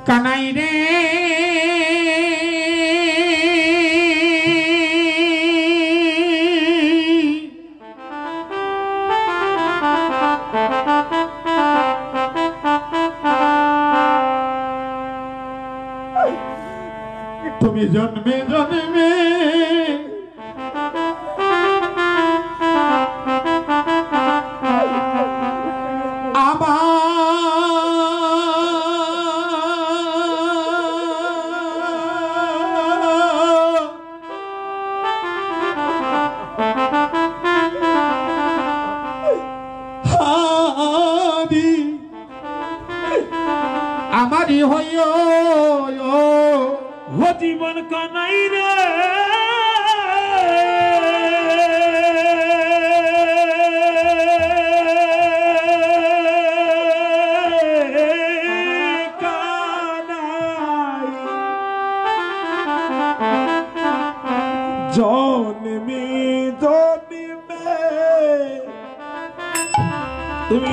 কানাই রে তুমি জন্মে জন্মে আমারই হইও জীবন কানাই রে কানাই জন্মে জন্মে তুমি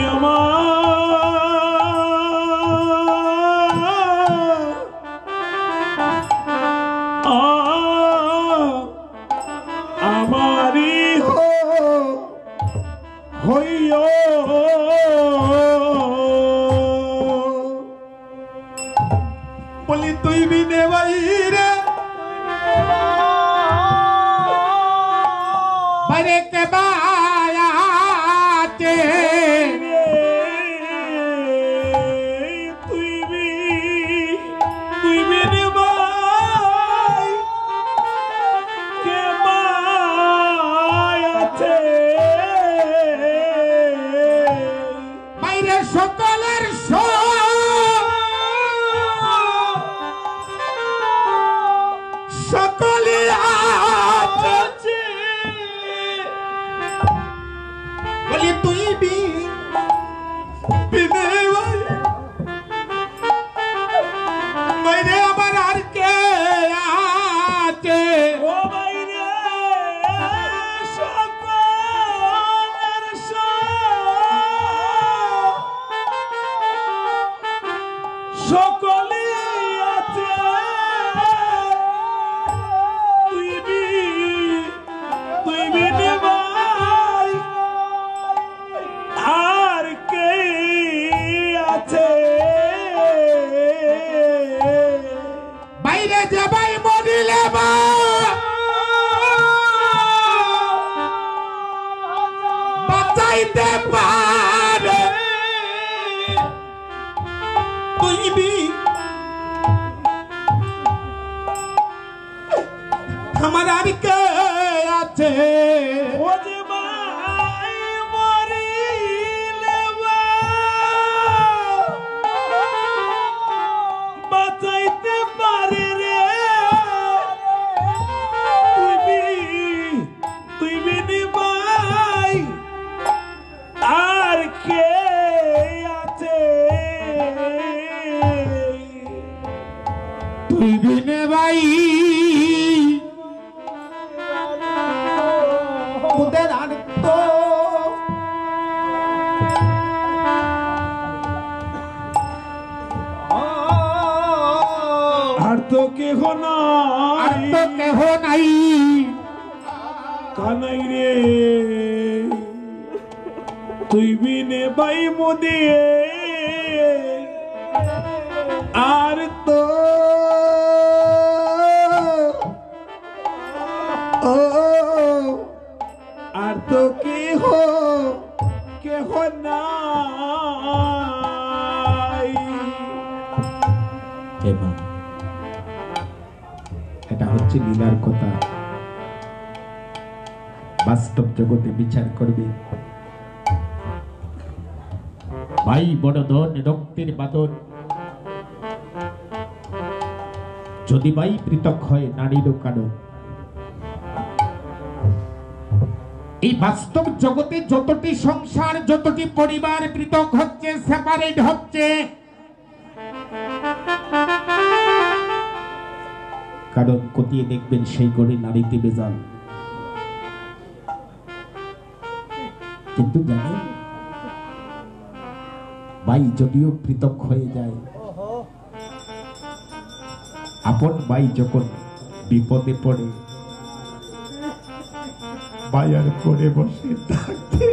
আমারি হইও বলি তুই বিনে বাইরে বাইরে কে বায়াতে তুই বিনে বাই কে বায়াতে বাইরে সকলের সকলে আছে চাইলে বা বাঁচাইতে পারে তুই বি আমার আর কে আছে বাঁচাইতে পারে রে তুই বিনি ভাই আর কে আছে তুই বিনে ভাই ওদের আর তো আর তো কেহ আর তো নাই কেহ নাই কানাই রে তুই বিনে ভাই মোদিয়ে আর তো ও আর তো কেহ নাই এবং এটা হচ্ছে লীলার কথা বাস্তব জগতে বিচার করবে ভাই বড় ধন রক্তের বাদন যদি ভাই পৃথক হয় নারীরও কারণ এই বাস্তব জগতে যতটি সংসার যতটি পরিবার পৃথক হচ্ছে সেপারেট হচ্ছে কারণ কতিয়ে দেখবেন সেই গড়ে নারীতে বেজাল কিন্তু জানেন ভাই যদিও পৃথক হয়ে যায় আপন ভাই যখন বিপদে পড়ে ভাই আর পড়ে বসে থাকতে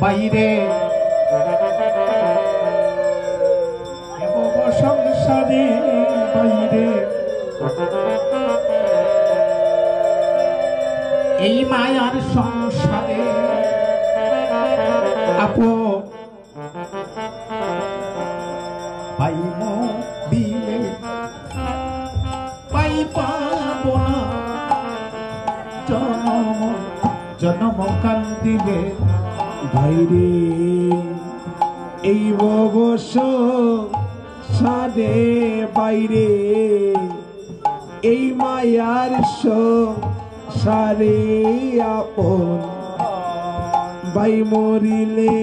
বাইরে সংসারে বাইরে এই মায়ার সংসারে আপন ভাই দিলে পাই পাব না জনম জনম কাল দিলে ভাইরে এই ববস সাদে বাইরে এই মায়ার সারে আপন ভাই মরিলে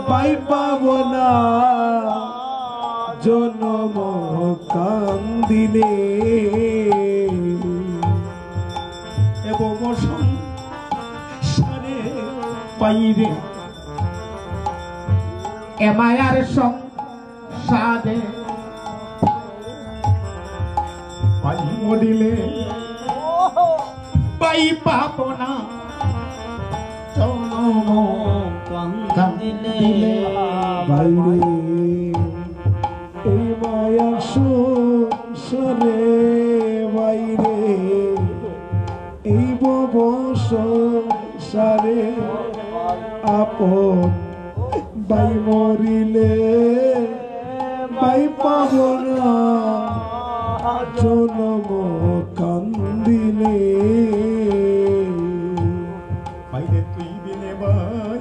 ভাই পাব না জনম কান্দিলে এবং সারে বাইরে এমায়ার সংসারে পাই মরিলে পাই পাব না জনম কান্দিলে বাইরে এই মায়ার সংসারে বাইরে এই ববস সারে আপন বাই মরিলে বাই পাব না জনম কান্দিলে বাইরে তুই বিনে ভাই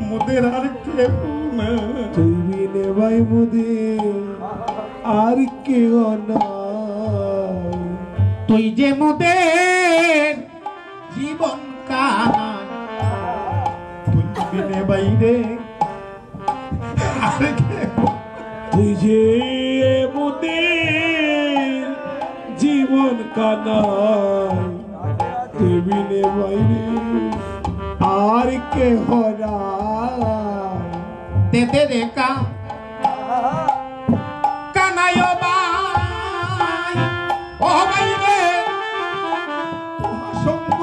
মোদের আর কেউ না তুই বিনে ভাই মুদের আর কেউ নাই তুই যে মোদের জীবন কানা তুই বিনে বাইরে আর কেউ তুই যে মোদের জীবন কানাই তুই বিনে বাইরে আর কে হরা দে দে রে কানায় ভাই ও ভাই রে সঙ্গ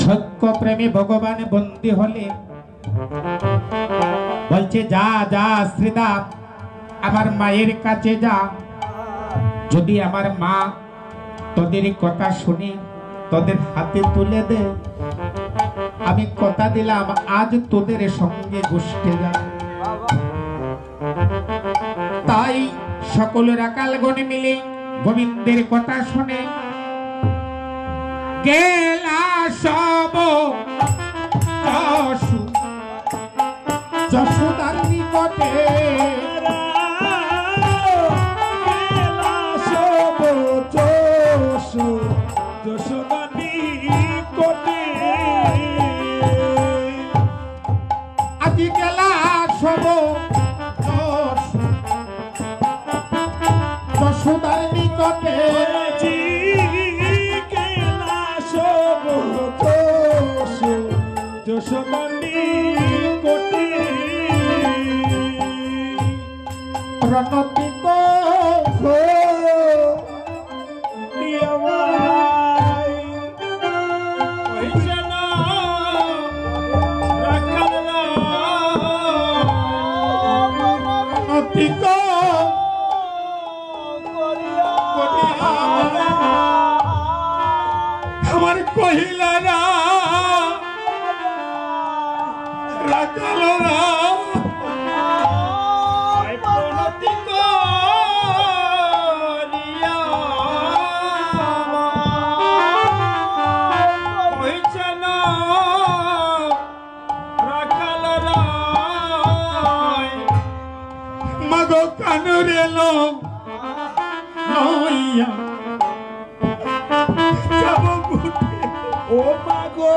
সত্য প্রেমী ভগবান বন্দী হলে বলছে যা যা শ্রীদাম আমার মায়ের কাছে যা, যদি আমার মা তোদের কথা শুনে তোদের হাতে তুলে দে, আমি কথা দিলাম আজ তোদের সঙ্গে গোষ্ঠে যাব। তাই সকলের আকালগণ মিলে গোবিন্দের কথা শুনে গেলা সব যশোদার নিকটে, আজি গেলা সব যশোদার নিকটে, রণতি আমার কহিলারা রাখালরা মাগো কানুরে লো নইয়া যাব গুটে, ও মাগো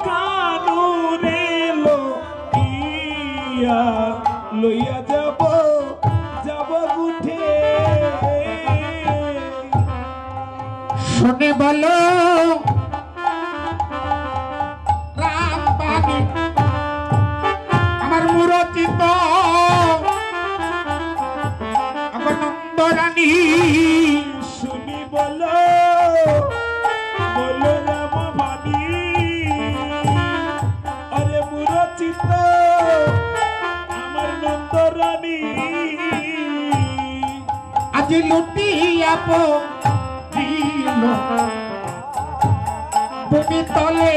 কানুরে লো ইয়া লইয়া যাব যাব গুটে। শুনে বলো রাম বাণী আমার মুরচিত নন্দরানী, শুনি বলো বলো রাম বাণী আরে মুরচিত আমার নন্দরানী, আজ লুটিয়া পড়িল ভূমি তলে,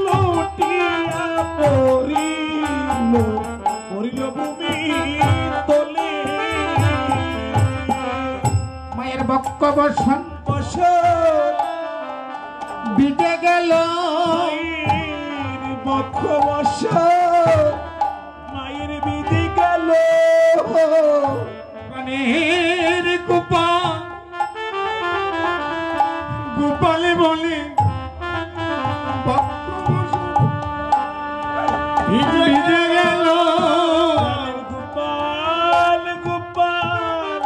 লুটিয়া পড়িল পড়িল ভূমি তলে, মায়ের বক্ষ বসন বসন বিটে গেল, বক্ষ বসন মায়ের বিধি গেল, প্রাণের গোপাল গোপালে বলে ভিজে গেল, গোপাল গোপাল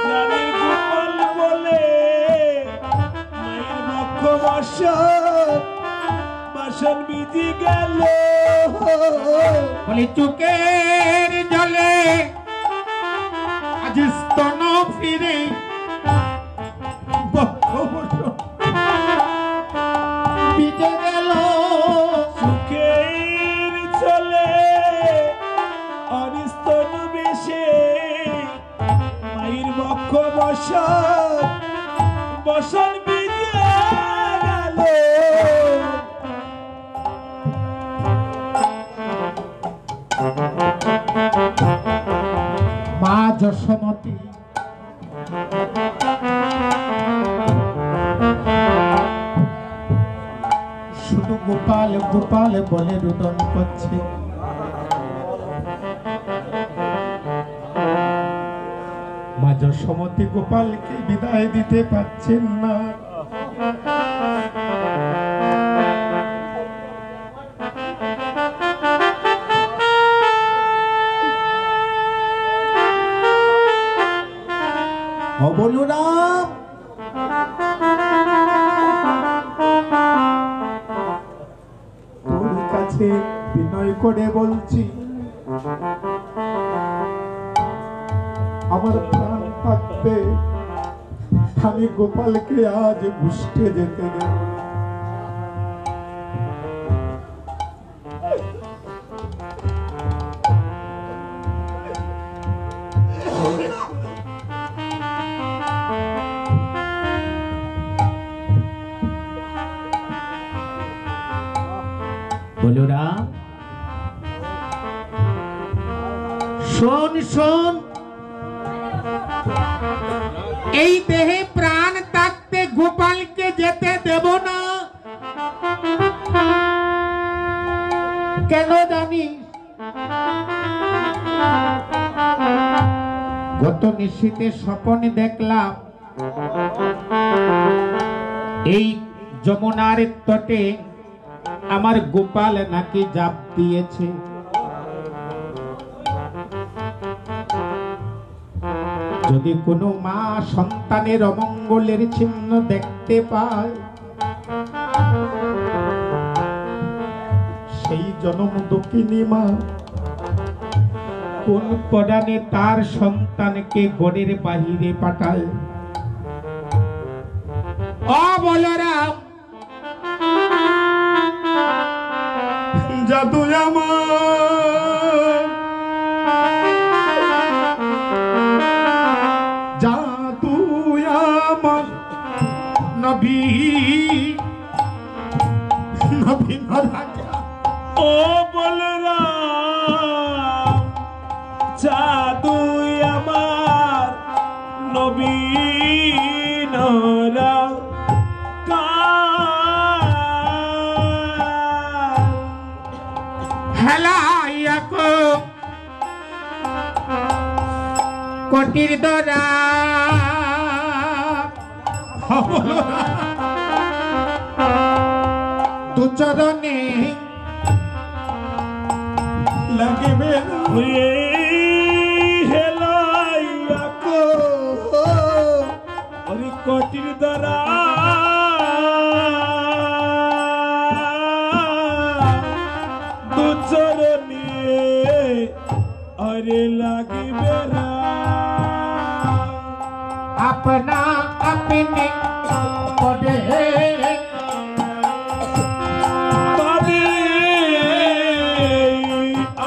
রানীর গোপাল বলে মায়ের বক্ষ বসন বাসন ভিজে গেল, বলে চোখের জলে আজ স্তন ফিরে বক্ষ বসন ভিজে গেল, চোখের জলে অরিস্তন বেশে মায়ের বক্ষ বসন বসন ভিজে গেল। মা যশোমতী শুধু গোপাল গোপাল বলে রুদন করছে, মা যশোমতী গোপালকে বিদায় দিতে পারছেন না। বলরাম তোর কাছে বিনয় করে বলছি আমার প্রাণ থাকতে আমি গোপালকে আজ বুঝতে যেতে দেব। বলরাম, শোন শোন, এই দেহে প্রাণ থাকতে গোপালকে যেতে দেব না। কেন জানিস? গত নিশীতে স্বপনে দেখলাম এই যমুনার তটে আমার গোপাল নাকি জাপ দিয়েছে। যদি কোনো মা সন্তানের অমঙ্গলের চিহ্ন দেখতে পায়, সেই জনম দক্ষিণী মা কোন পরাণে তার সন্তানকে ঘরের বাহিরে পাঠায়। ও বলরাম, জাদু আমার, জাদু আমার, নবী নবী রাজা। ও বলরাম, জাদু আমার নবীন হেলাইয়াকো কোটির দরা তু চরণে লাগবে হেলাইয়াকো ওরে কোটির দ্বারা দুচরণে अरे लगी बेरा अपना अपने पड़े तभी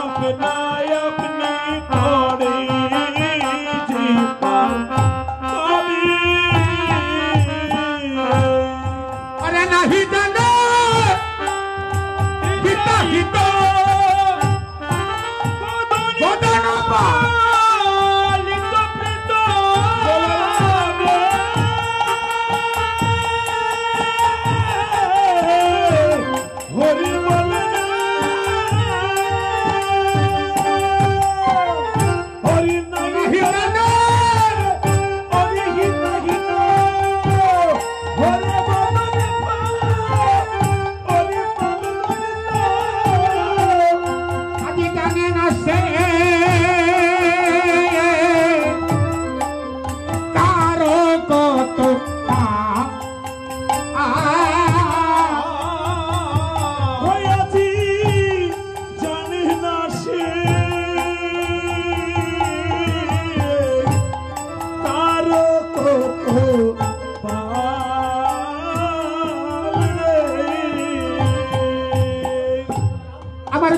अपना अपनी पड़े जीवा तभी अरे नहीं जानो हिता हिता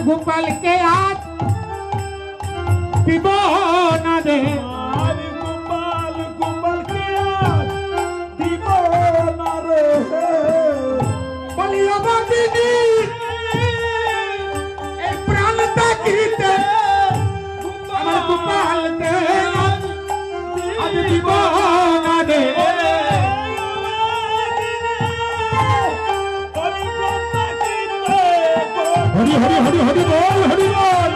गोपाल के आज पिबो न दे गोपाल गोपाल के आज पिबो न रे बलिया बांधनी ए प्राण तकीते हमारे गोपाल के आज पिबो न दे हरि हरि हरि हरि बोल हरि बोल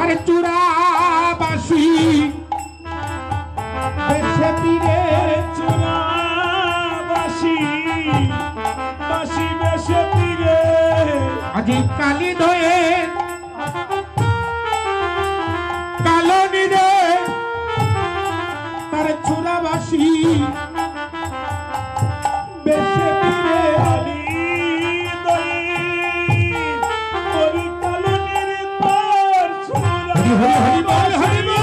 আরে চূড়াবাসী বেশে পীরে চূড়াবাসী বাসী বেশে পীরে আজি কালী ধয়ে কালো নিরে তার চূড়াবাসী বেশে পীরে আলী দই করি কালনের তার চূড়া হরি হরি হরি বল হরি বল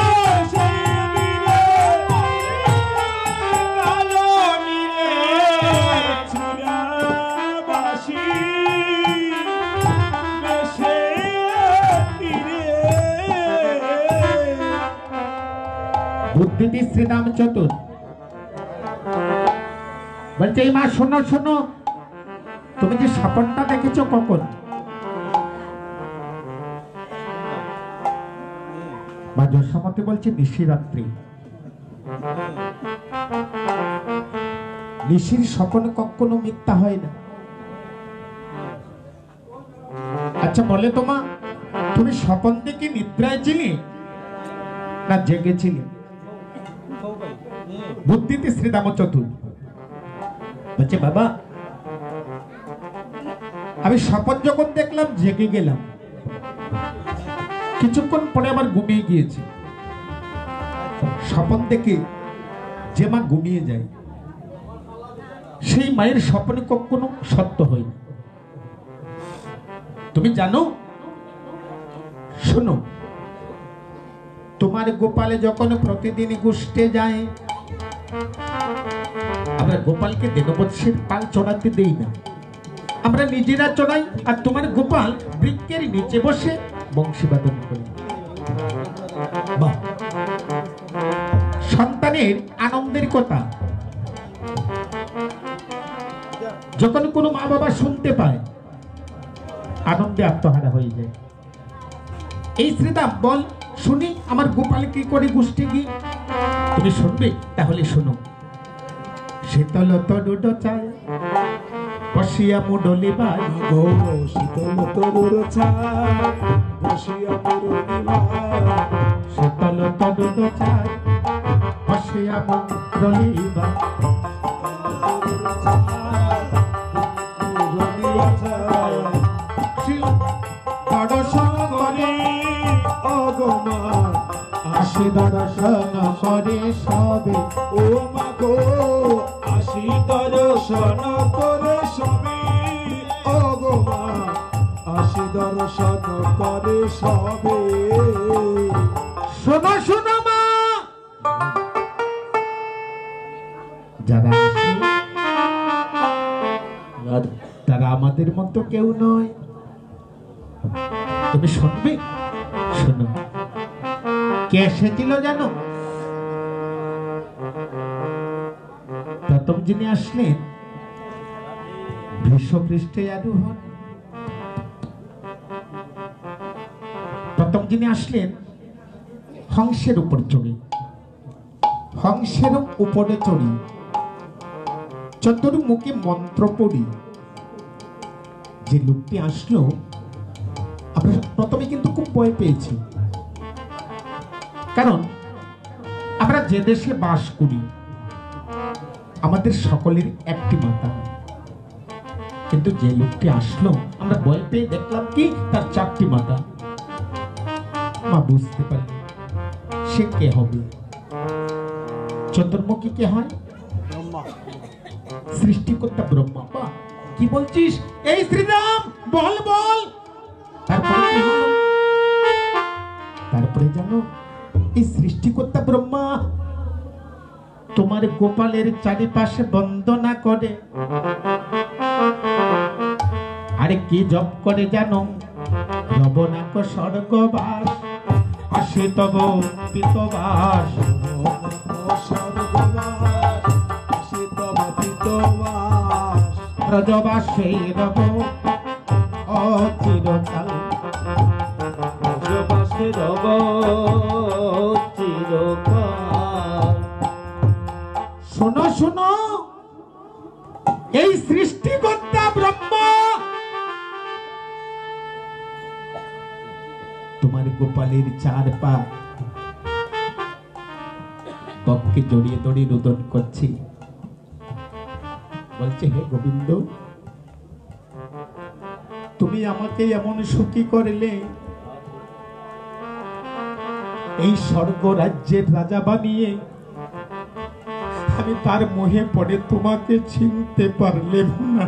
বুদ্ধিটি শ্রীরাম চতুর বলছে এই মা শোনো শোনো তুমি যে স্বপ্নটা দেখেছো কখন মা যশোমতি বলছে নিশিরাত্রি নিশির স্বপ্ন কখনো মিথ্যা হয় না আচ্ছা বলে তোমা তুমি স্বপ্ন দেখে নিদ্রায় ছিলে না জেগেছিলে বুদ্ধিতে শ্রীরাম চতুর বলছে বাবা আমি স্বপ্ন যখন দেখলাম জেগে গেলাম কিছুক্ষণ পরে আবার ঘুমিয়ে গিয়েছি স্বপ্ন দেখে যে মা ঘুমিয়ে যায় সেই মায়ের স্বপ্ন কখনো সত্য হয় না তুমি জানো শোনো তোমার গোপালে যখন প্রতিদিন গোষ্ঠে যায় আমরা গোপালকে দেববৎসের পাল চড়াতে দেই না আমরা নিজেরা চড়াই আর তোমার গোপাল বৃক্ষের নিচে বসে বংশীবাদন করে বাহ সন্তানের আনন্দের কথা যখন কোনো মা বাবা শুনতে পায় আনন্দে আত্মহারা হয়ে যায় এই শ্রীরাম বল শুনি আমার গোপাল কি করে গোষ্ঠী কি তুমি শুনবে তাহলে শোনো শীতল তরুড চায় বসিয়া মুডলি বাই গো শীতল তরুর ছায় বসিয়া মুরলি বাই শীতল তরুড চায় বসিয়া মুডলি বাই আসি দর্শন করে সবে ও মা গো আসি দর্শন করে সবে ও গো মা আসি দর্শন করে সবে শোনো শোনো মা যারা আসে তারা আমাদের মতো কেউ নয় তুমি শুনবে শোনো কে এসেছিল জানো প্রথম যিনি আসলেন বৃষপৃষ্ঠে আরোহণ প্রথম যিনি আসলেন হংসের উপর চড়ে হংসের উপরে চড়ি চতুর্মুখে মন্ত্র পড়ি যে লোকটি আসলো আমরা প্রথমে কিন্তু খুব ভয় পেয়েছি কারণ আমরা যে দেশে বাস করি আমাদের সকলের একটি মাতা কিন্তু যে লোকটি আসলো আমরা ভয় পেয়ে দেখলাম কি তার চারটি মাতা মা বুঝতে পারি সে কে হবে চতুর্মুখী কে হয় সৃষ্টিকর্তা ব্রহ্মা বা কি বলছিস এই শ্রীরাম বল বল তারপরে কি হলো? তারপরে জানো এই সৃষ্টিকর্তা ব্রহ্মা তোমার গোপালের চারিপাশে বন্দনা করে আরে কি জপ করে জানো রবনাক স্বর্গবাস আসে তব পিতবাস ব্রজবাসে রব অচিরকাল ব্রজবাসে রব চিরকাল। শোনো শোনো এই সৃষ্টিকর্তা ব্রহ্মা তোমার গোপালের চার পা বককে জড়িয়ে ধরে রোদন করছে, বলছে হে গোবিন্দ, তুমি আমাকে এমন সুখী করলে, এই স্বর্গ রাজ্যের রাজা বানিয়ে আমি তার মোহে পড়ে তোমাকে চিনতে পারলাম না।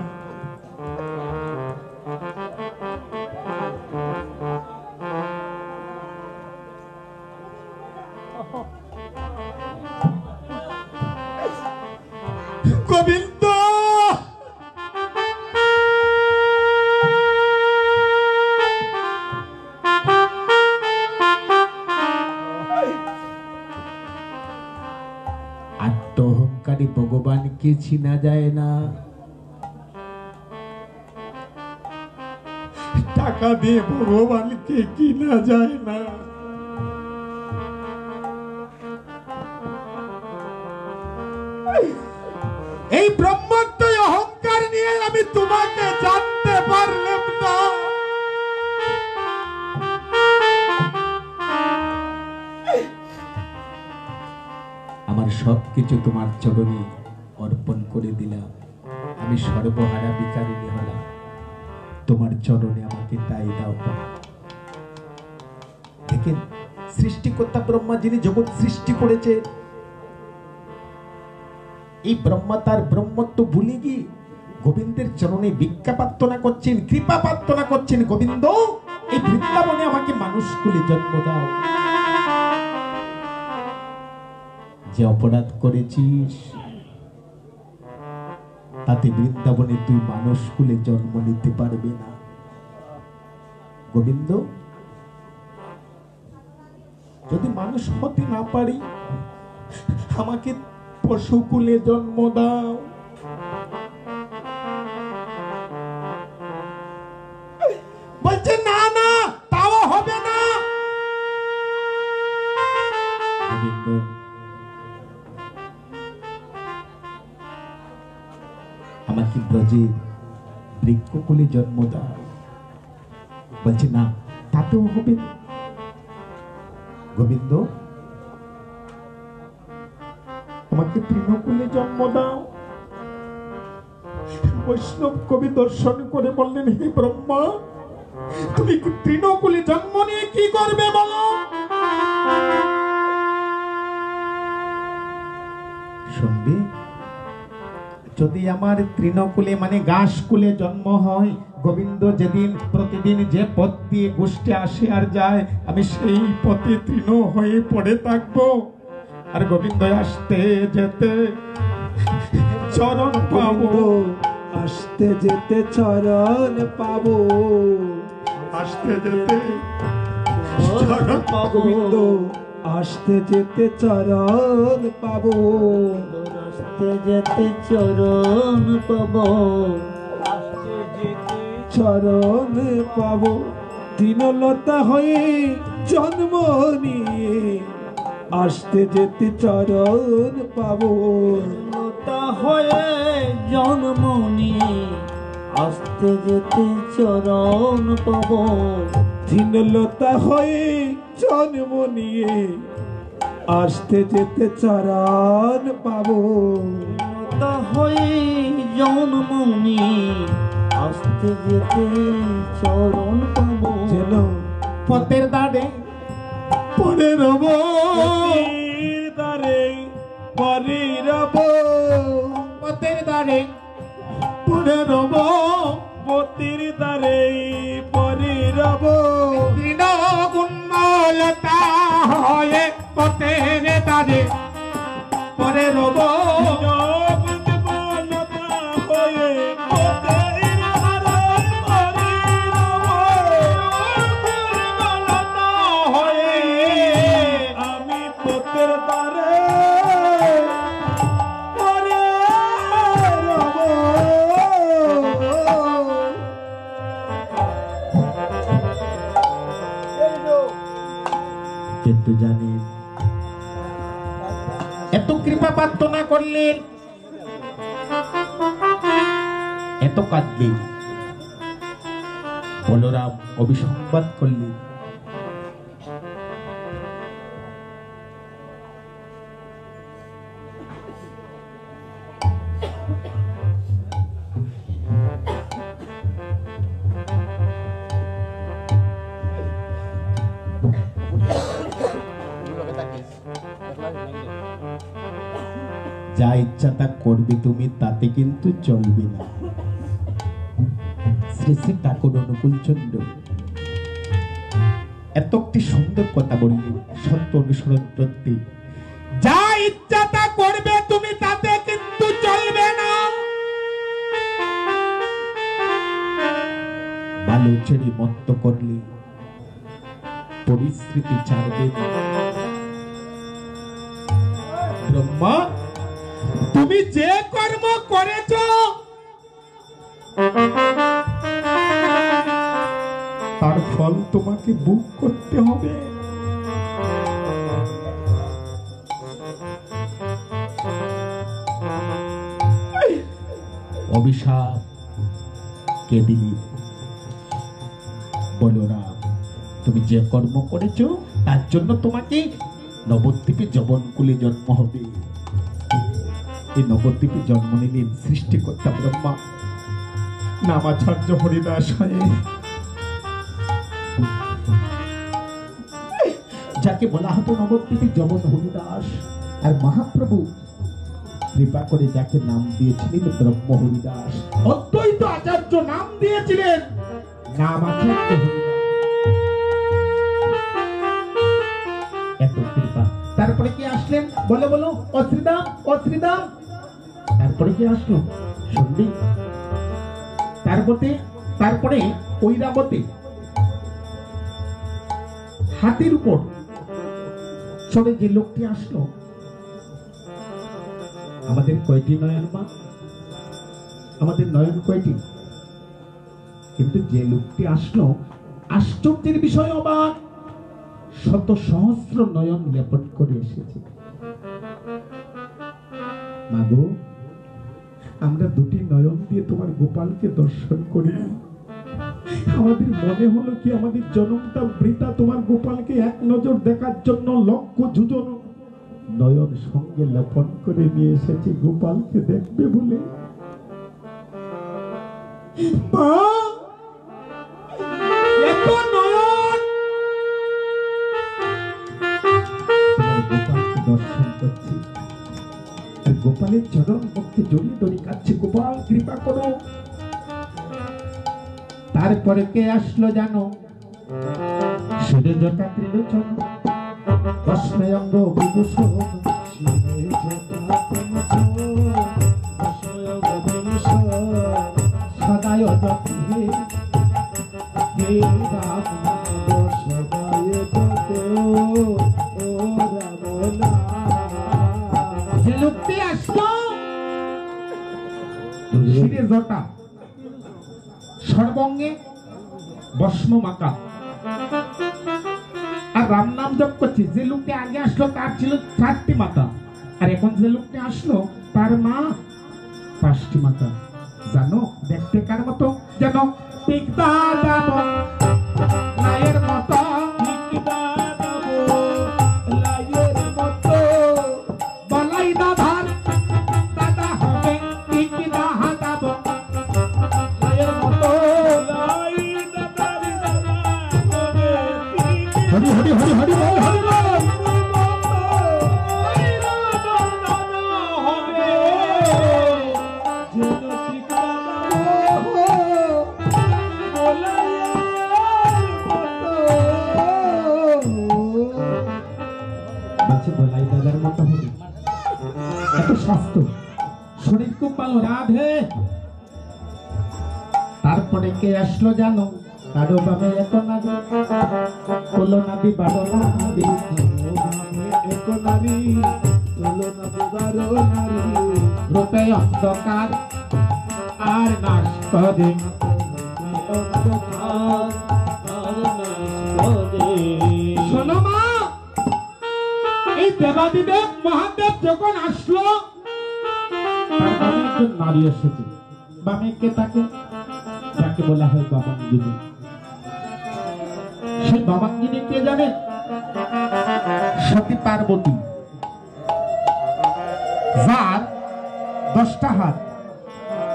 গোবিন্দ, আত্মঅহংকারী ভগবানকে চিনা যায় না, টাকা দিয়ে ভগবানকে কিনা যায় না। এই ব্রহ্মত্ব অহংকার নিয়ে আমি তোমাকে জানতে পারলাম না। আমার সবকিছু তোমার চরণে অর্পণ করে দিলাম, আমি সর্বহারা বিকারিণী হলাম, তোমার চরণে আমাকে তাই দাও। দেখেন, সৃষ্টিকর্তা ব্রহ্মা যিনি জগৎ সৃষ্টি করেছে, এই ব্রহ্মা তার ব্রহ্মত্ব ভুলে গিয়ে গোবিন্দের চরণে ভিক্ষা প্রার্থনা করছেন, কৃপা প্রার্থনা করছেন। গোবিন্দ, এই বৃন্দাবনে আমাকে মানুষ কুলে জন্ম দাও। যে অপরাধ করেছিস তাতে বৃন্দাবনে তুই মানুষ কুলে জন্ম নিতে পারবে না। গোবিন্দ, যদি মানুষ হতে না পারি, আমাকে পশুকুলে জন্ম দাও। বলছে না না, তাও হবে না। আমাকে ব্রজের বৃক্ষকুলে জন্ম দাও। বলছে না, তাতেও হবে না। গোবিন্দ, আমাকে তৃণকুলে জন্ম দাও। বৈষ্ণব কবি দর্শন করে বললেন, হে ব্রহ্মা, তুমি তৃণকুলে জন্ম নিয়ে কি করবে বলো? শুনবি, যদি আমার তৃণকুলে মানে ঘাস কুলে জন্ম হয়, গোবিন্দ যেদিন প্রতিদিন যে পথ দিয়ে গোষ্ঠী আসে আর যায়, আমি সেই পথে তৃণ হয়ে পড়ে থাকবো। আর গোবিন্দ আসতে যেতে চরণ পাবো, আসতে যেতে চরণ পাবো, আসতে যেতে চরণ পাবো। গোবিন্দ, আসতে যেতে চরণ পাবো, আসতে যেতে চরণ পাবো, চরণ পাবো। দীনলতা হয়ে জন্ম নিয়ে আসতে যেতে চরণ পাবো। লতা হয়ে জন্ম নিয়ে আসতে যেতে চরণ পাবো। দীনলতা হয়ে জন্ম নিয়ে আসতে যেতে চরণ পাবো। লতা হয়ে জন্ম নিয়ে আসতে যেতে চরণ পাবো। যেন পথের দাঁড়ে পড়ে রব, পথের দ্বারে পরে রব, পথের দাঁড়ে পড়ে রব, পথের দ্বারে পরে রব। তৃণগুণলতা হয়ে পথের দাঁড়ে পড়ে রব, কিন্তু জানেন, এত কৃপা প্রার্থনা করলেন, এত কাঁদলেন, বলরাম অভিসংবাদ করলেন, যা ইচ্ছা তা করবে তুমি, তাতে কিন্তু চলবে না। শ্রী শ্রী ঠাকুর অনুকূল চন্দ্র এত একটি সুন্দর কথা বললেন, সত্য অনুসরণ করতে। যা ইচ্ছা তা করবে তুমি, তাতে কিন্তু চলবে না। ভালো ছেড়ে মত্ত করলে পরিস্থিতি ছাড়বে না। ব্রহ্মা, তুমি যে কর্ম করেছ তার ফল তোমাকে ভোগ করতে হবে। অভিশাপ কে দিলি? বলো না, তুমি যে কর্ম করেছ তার জন্য তোমাকে নবদ্বীপে যবনকুলে জন্ম হবে। এই নবদ্বীপে জন্ম নিলেন সৃষ্টিকর্তা ব্রহ্মা, নামাচার্য হরিদাস হয়ে, যাকে বলা হতো নবদ্বীপে যবন হরিদাস। আর মহাপ্রভু কৃপা করে যাকে নাম দিয়েছিলেন ব্রহ্ম হরিদাস, অদ্বৈত আচার্য নাম দিয়েছিলেন নামাচার্য হরিদাস। এত কৃপা। তারপরে কি আসলেন? বলে বলো, অশ্রীদাম, অশ্রীদাম। তারপরে কি আসলো? শুনবি? তারপরে ঐরাবতী হাতির উপর চড়ে যে লোকটি আসলো, আমাদের কয়টি নয়ন মা? আমাদের নয়ন কয়টি? কিন্তু যে লোকটি আসলো, আশ্চর্যের বিষয় অবাক, শত সহস্র নয়ন লেপন করে এসেছে। মাগো, আমরা দুটি নয়ন দিয়ে তোমার গোপালকে দর্শন করি। আমাদের মনে হলো কি আমাদের জন্মটা বৃথা, তোমার গোপালকে এক নজর দেখার জন্য লক্ষ যোজন নয়ন সঙ্গে লেপন করে নিয়ে এসেছে গোপালকে দেখবে বলে। মা, এত নয়ন তোমার গোপালকে দর্শন করছি, গোপালের চরণ পক্ষে জড়িয়ে ধরে কাছে, গোপাল কৃপা করো। তারপরে কে আসলো জানো? সুরে জটা ত্রিলোচন, কৃষ্ণে অঙ্গ বিভূষণ, সদায় যতে হে রাম সদায় যতে ও রাম। যে লোকটি আসলো শিরে জটা, সর্বঙ্গে ভস্ম মাখা, আর রাম নাম জপ করছে। যে লোকটি আগে আসলো তার ছিল 4টি মাথা, আর এখন যে লোকটি আসলো তার মা 5টি মাথা। জানো দেখতে কার মতো? যেন টিকদা দাম লায়ের মতো, টিকদা দাম লায়ের মতো, বলাই দাধার দাদা হবে, টিকদা হাতাব লায়ের মতো। হরি হরি হরি হরি বল, হরি বল। বলাই দাদার মতো হবে, এত স্বাস্থ্য, শরীর খুব ভালো, রাধে। তারপরে কে আসলো জানো? কারো বামে এক নারী, তোলো নাবি বারো নারী, এক নারী, তোলো নাবি বারো নারী, রূপে অন্ধকার আর নাশ করে, শোনো মা, এই দেবাদিদেব মহাদেব যখন আসলো, তার বামে একজন নারী এসেছে। বামে কে? তাকে যাকে বলা হয় বামাঙ্গিনী। সেই বামাঙ্গিনী কে জানেন? সতী পার্বতী, যার 10টা হাত।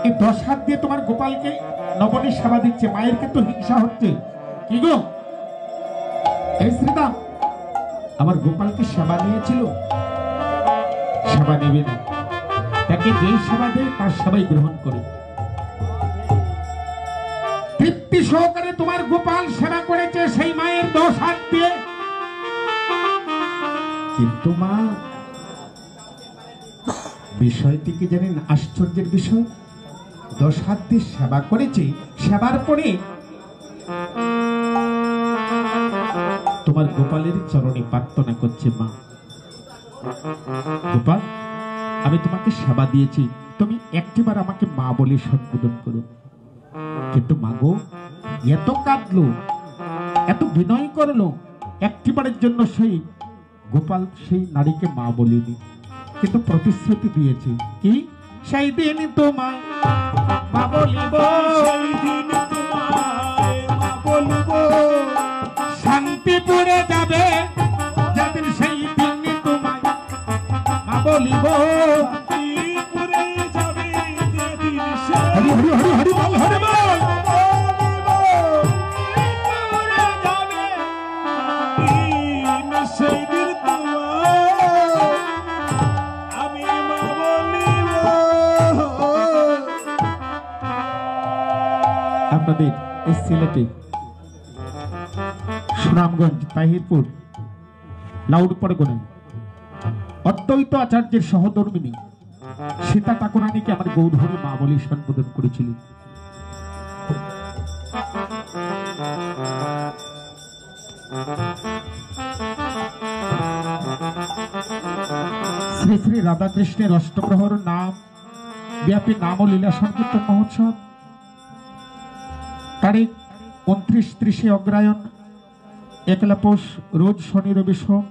এই 10 হাত দিয়ে তোমার গোপালকে নবনী সেবা দিচ্ছে। মায়ের কিন্তু হিংসা হচ্ছে। কি গো, এই শ্রীদাম আমার গোপালকে সেবা নিয়েছিল, সেবা নেবে না, তাকে যেই সেবা দেয় তার সেবাই গ্রহণ করে। তৃপ্তি সহকারে তোমার গোপাল সেবা করেছে সেই মায়ের 10 হাত দিয়ে। কিন্তু মা, বিষয়টি কি জানেন আশ্চর্যের বিষয়? 10 হাত দিয়ে সেবা করেছে, সেবার পরে তোমার গোপালের চরণে প্রার্থনা করছে, মা গোপাল, আমি তোমাকে সেবা দিয়েছি, তুমি একটিবার আমাকে মা বলে সম্বোধন করো। কিন্তু মা গো, এত কাঁদলো, এত বিনয় করলো, একটিবারের জন্য সেই গোপাল সেই নারীকে মা বলিনি, কিন্তু প্রতিশ্রুতি দিয়েছে কি সেই দিন তোমায় মা বলিব, সেই দিন তোমায় মা বলবো, শান্তিপুরে যাবে যেদিন সেই দিন তোমায় মা বলিব। শান্তিপুরে যাবে যেদিন সেই হরি হরি হরি হরি বল, হরি বল। সেই দিন তোমায় আমি মা বলিব। আপনাদের এই সিলেটে সুনামগঞ্জ তাহিরপুর লাউড পরগনায় অদ্বৈত আচার্যের সহধর্মিনী সীতা ঠাকুরানীকে আমার গৌরহরি মা বলে সম্বোধন করেছিলেন। শ্রী শ্রী রাধাকৃষ্ণের অষ্টপ্রহর নাম ব্যাপী নাম ও লীলা সংকীর্তন মহোৎসব তারিখ 29-30 অগ্রায়ণ, 1 পৌষ, রোজ শনি রবি সোম।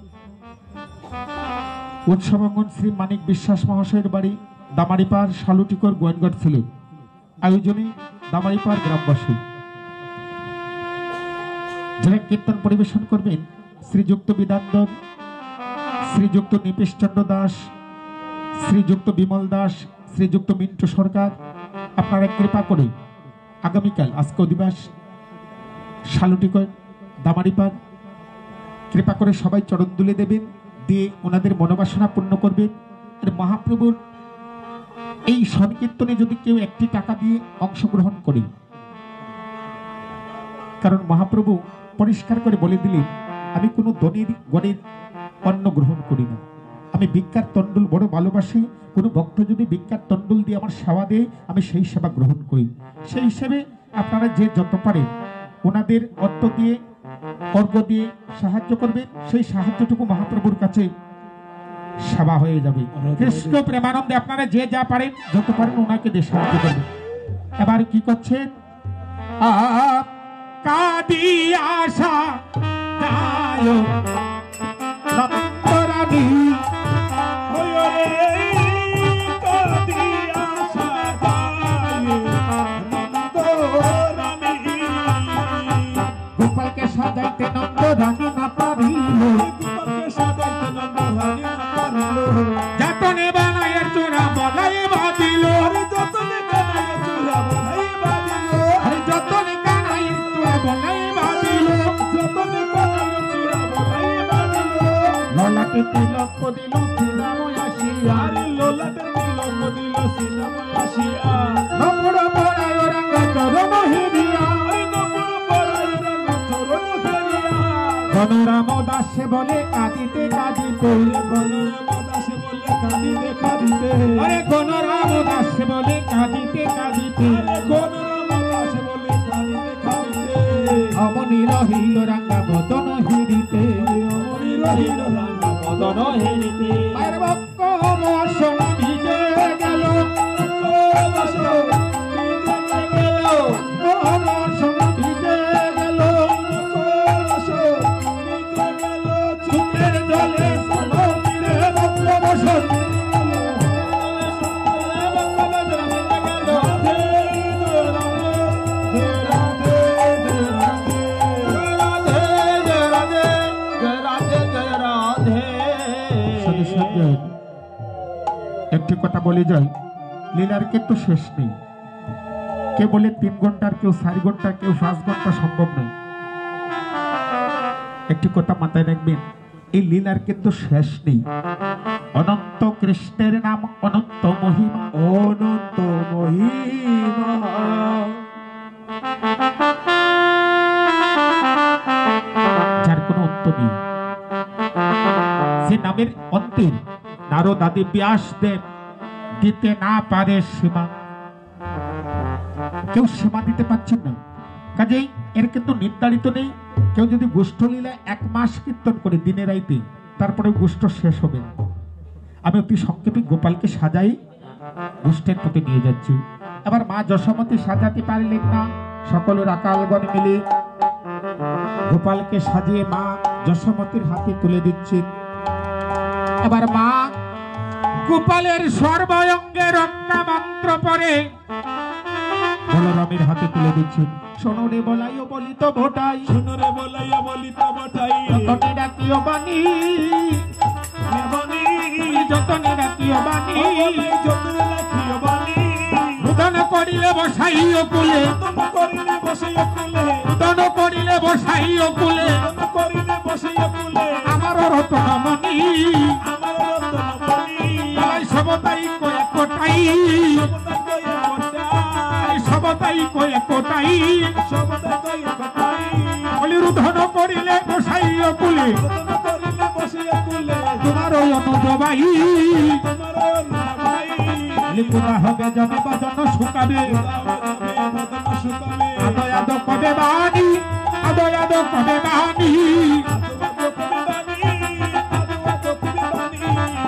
উৎসবাঙ্গন শ্রী মানিক বিশ্বাস মহাশয়ের বাড়ি, দামারিপাড়, শালুটিকর, গোয়েনগড় সিলেট। আয়োজনে দামারিপাড় গ্রামবাসী। যারা কীর্তন পরিবেশন করবেন শ্রীযুক্ত বিধানদন, শ্রীযুক্ত নিপেশ চন্দ্র দাস, শ্রীযুক্ত বিমল দাস, শ্রীযুক্ত মিন্টু সরকার। আপনারা কৃপা করে আগামীকাল আজকে অধিবাস শালুটিকর দামারিপাড়, কৃপা করে সবাই চরণ তুলে দেবেন, দিয়ে ওনাদের মনোবাসনা পূর্ণ করবেন। আর মহাপ্রভুর এই সংকীর্তনে যদি কেউ 1 টাকা দিয়ে অংশগ্রহণ করে, কারণ মহাপ্রভু পরিষ্কার করে বলে দিলেন, আমি কোনো ধনীর গণের অন্ন গ্রহণ করি না, আমি ভিক্ষার তন্ডুল বড় ভালোবাসি। কোনো ভক্ত যদি ভিক্ষার তন্ডুল দিয়ে আমার সেবা দেয়, আমি সেই সেবা গ্রহণ করি। সেই হিসেবে আপনারা যে যত পারেন ওনাদের অর্থ দিয়ে, অর্ঘ্য দিয়ে সাহায্য করবেন, সেই সাহায্যটুকু মহাপ্রভুর কাছে সেবা হয়ে যাবে। কৃষ্ণ প্রেমানন্দে আপনারা যে যা পারেন, যত পারেন ওনাকে দিয়ে সাহায্য করবেন। এবার কি করছেন? কাদি আশা যায় নন্দরানী, গোপালকে সাজাইতে নন্দরানী না পারিল, যতনে বানায়ের চূড়া বলাই বাঁধিল, যতনে কানাইয়ের চূড়া বলাই বাঁধিল, ললাটে তিলক দিল শ্রীরাময় আসিয়া, নপুর পড়ায় রঙ্গা চরণ হেরিয়া, গণরাম দাসে বলে কাঁদিতে কাঁদিতে, আরে গণরাম দাসে বলে কাঁদিতে কাঁদিতে, অমনি রহিল রাঙ্গা বদন হেরিতে, পায়ের বক্ষ বসন ভিজে গেল, বসন ভিজে গেল, চোখের জলে সমুদ্রে বক্ষ বসন, একটি কথা বলে যায়, লীলার কিন্তু শেষ নেই। কে বলে 3 ঘন্টার, কেউ 4 ঘন্টা, কেউ 5 ঘন্টা সম্ভব নয়। একটি কথা মাথায় রাখবেন, এই লীলার কিন্তু শেষ নেই। অনন্ত কৃষ্ণের নাম অনন্ত মহিমা, অনন্ত মহিমা। যার কোনো অন্ত নেই, যে নামের অন্তের নারদ আদি ব্যাসদেব দিতে না পারে সীমা। কেউ সীমা দিতে পারছেন না, কাজেই এর কিন্তু নির্ধারিত নেই। কেউ যদি গোষ্ঠলীলা 1 মাস কীর্তন করে দিনে রাইতে, তারপরে গোষ্ঠ শেষ হবে। আমি অতি সংক্ষেপে গোপালকে সাজাই গোষ্ঠের প্রতি নিয়ে যাচ্ছি। এবার মা যশোমতী সাজাতে পারলেন না, সকলের আকালগণ মিলে গোপালকে সাজিয়ে মা যশোমতীর হাতে তুলে দিচ্ছেন। এবার মা গোপালের সর্বাঙ্গে রক্ষা মন্ত্র পরে বলরামের হাতে তুলে দিচ্ছেন। শোনো রে বলাইও বলিত ভোটাই, শোনো রে বলাইয়া বলিত বটাই, যতনে ডাকিও বাণী, বাণী যতনে ডাকিও বাণী, যতনে রাখিও বাণী, রুদন করিলে বসাইও কুলে, রতন করিলে বসাইয়া কুলে, রুদন করিলে বসাইও কুলে, রতন করিলে বসাইয়া কুলে, আমার রতনমণি, আমার রতন মণি, তাই সবতাই কয়ে কোটাই, সবদা কয়ে কোটাই, সবতাই কয়ে কোটাই, সবদা কয়ে কোটাই, বলি রুদন করিলে বসাইও কুলে, রতন করিলে বসাইয়া কুলে, তোমার ওই অনুজবাই, তোমার ভাই, লিখুনা হবে জনে বজন শুকাবে, বদন শুকাবে, আদো আদো কবে বাণী, আদো আদো কবে বাণী,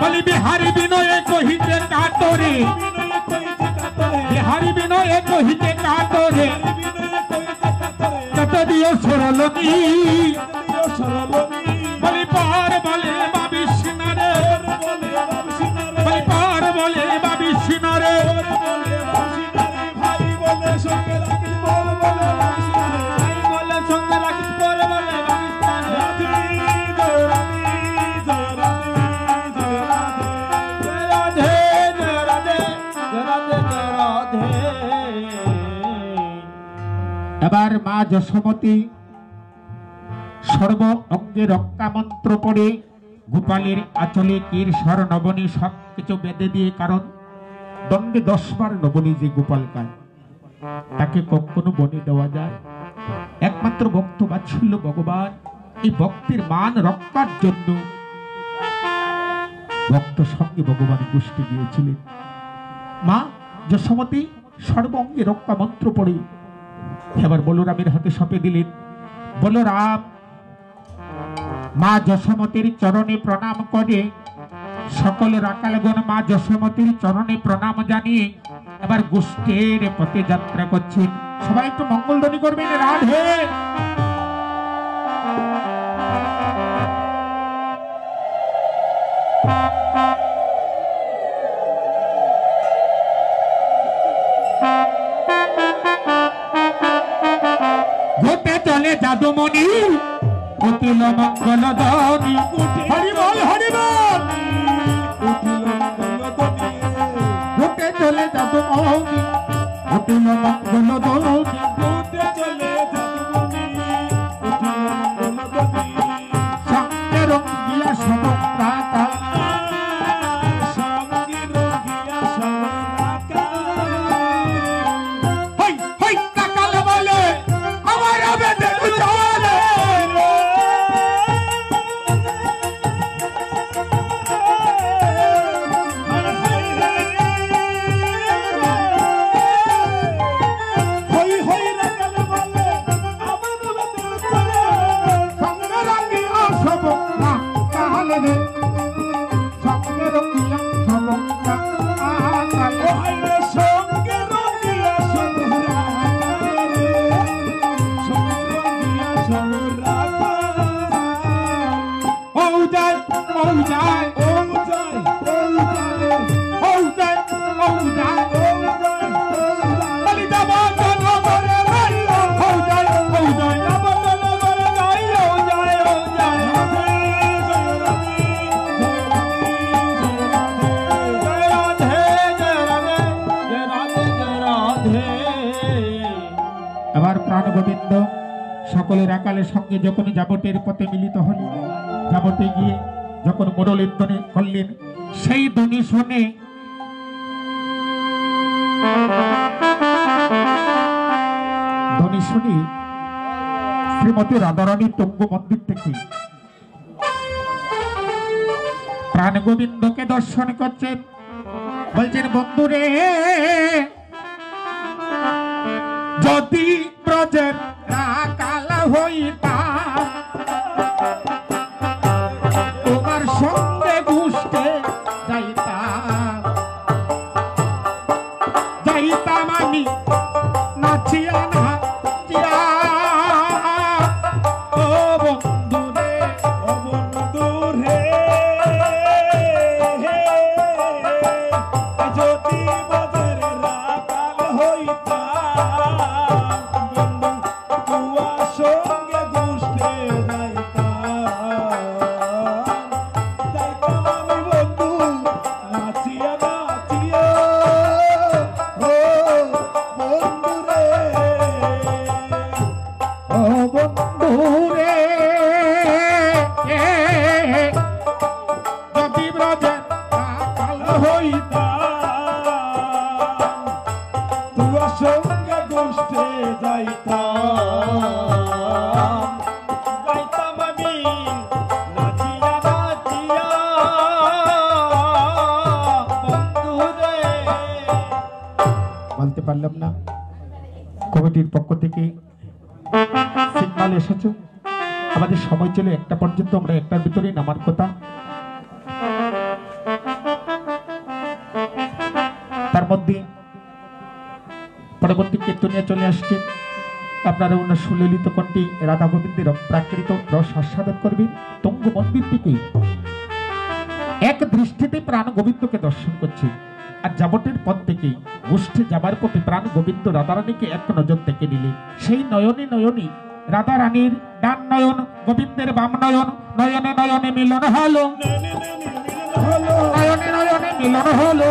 বলি বিহারি বিনয়ে কহিতে কাতরে, বিহারি বিনয়ে কহিতে কাতরে, যত দিও সরলনি, বলি পার বলে বাবি সিনারে, বলি পার বলে বাবি সিনারে, বলে সঙ্গে রাখিস পর বলে বাবি সিনারে। এবার মা যশোমতী সর্ব অঙ্গে রক্ষা মন্ত্র পড়ে গোপালের আঁচলে কীর স্বর নবনী সবকিছু বেঁধে দিয়ে, কারণ দণ্ডে 10 বার নবনী যে গোপাল গায় তাকে কখনো বনে দেওয়া যায়? একমাত্র ভক্ত বাৎসল্য ভগবান, এই ভক্তের মান রক্ষার জন্য ভক্ত সঙ্গে ভগবান গোষ্ঠী গিয়েছিলেন। মা যশোমতী সর্ব অঙ্গে রক্ষা মন্ত্র পড়ে এবার বলরামের হাতে সঁপে দিলেন। বলরাম মা যশোমতীর চরণে প্রণাম করে, সকল রাকালগণ মা যশোমতীর চরণে প্রণাম জানিয়ে এবার গোষ্ঠীর পথে যাত্রা করছেন। সবাই একটু মঙ্গলধ্বনি করবেন, রাধে। ঘটে চলে যাদুমণি অতিল মঙ্গল ধ্বনি, হরিবল হরিবল। ঘটে চলে যাদুমণি অতিল মঙ্গল ধ্বনি, সঙ্গে রঙ্গিয়া সমপ্রাতা, হই হই কাকাল বলে আমার আবেদন চলে। সঙ্গে রঙ্গিয়া সমপ্রাতা, তাহলে রে সঙ্গে রঙ্গিয়া সমপ্রাতা, ও যায় ও যায় ও যায় ও যায় ও যায় বলি দেব জন করে নাই, ও যায় ও যায় দেব জন করে নাই, ও যায় ও যায়। জয় রাধে জয় রাধে জয় রাধে জয় রাধে। এবার প্রাণ গোবিন্দ সকলে রাকালের সঙ্গে যখন যাবটের পথে মিলিত হলেন, যাবটে গিয়ে যখন মোড়লের ধ্বনি করলেন, সেই ধ্বনি শুনে শ্রীমতী রাধারানী টঙ্গ মন্দির থেকে প্রাণ গোবিন্দকে দর্শন করছেন। বলছেন, বন্ধুরে যদি ব্রজের রাকাল হইতাম, তোমার সঙ্গে গুষ্টে যাইতাম, যাইতাম আমি নাচিয়া নাচিয়া। ও বন্ধুরে, ও বন্ধুরে, যদি বাজার রাকাল হইতাম, বন্ধু তুয়ার সঙ্গে গুষ্টে যাইতাম আমি বন্ধু নাচিয়া নাচিয়া। ও বন্ধুরে, যদি ব্রজের রাকাল হইতাম, তুয়ার সঙ্গে গোষ্ঠে যাইতাম, যাইতাম আমি নাচিয়া নাচিয়া। বন্ধুরে, বলতে পারলাম না। কমিটির পক্ষ থেকে সিগন্যাল এসেছে, আমাদের সময় ছিল 1টা পর্যন্ত, আমরা 1টার ভিতরে নামার কথা। তার মধ্যে পরবর্তী কীর্তনিয়া চলে আসছে। আপনারা ওনার সুললিত কণ্ঠে রাধা গোবিন্দের প্রাকৃত রস আস্বাদন করবেন। টঙ্গ মন্দির থেকে এক দৃষ্টিতে প্রাণ গোবিন্দকে দর্শন করছে, আর যাবটের পথ থেকে গোষ্ঠে যাবার পথে প্রাণ গোবিন্দ রাধারানীকে এক নজর থেকে নিলে, সেই নয়নে নয়নে রাধারানীর ডান নয়ন গোবিন্দের বাম নয়ন, নয়নে নয়নে মিলন হলো, নয়নে নয়নে মিলন হলো।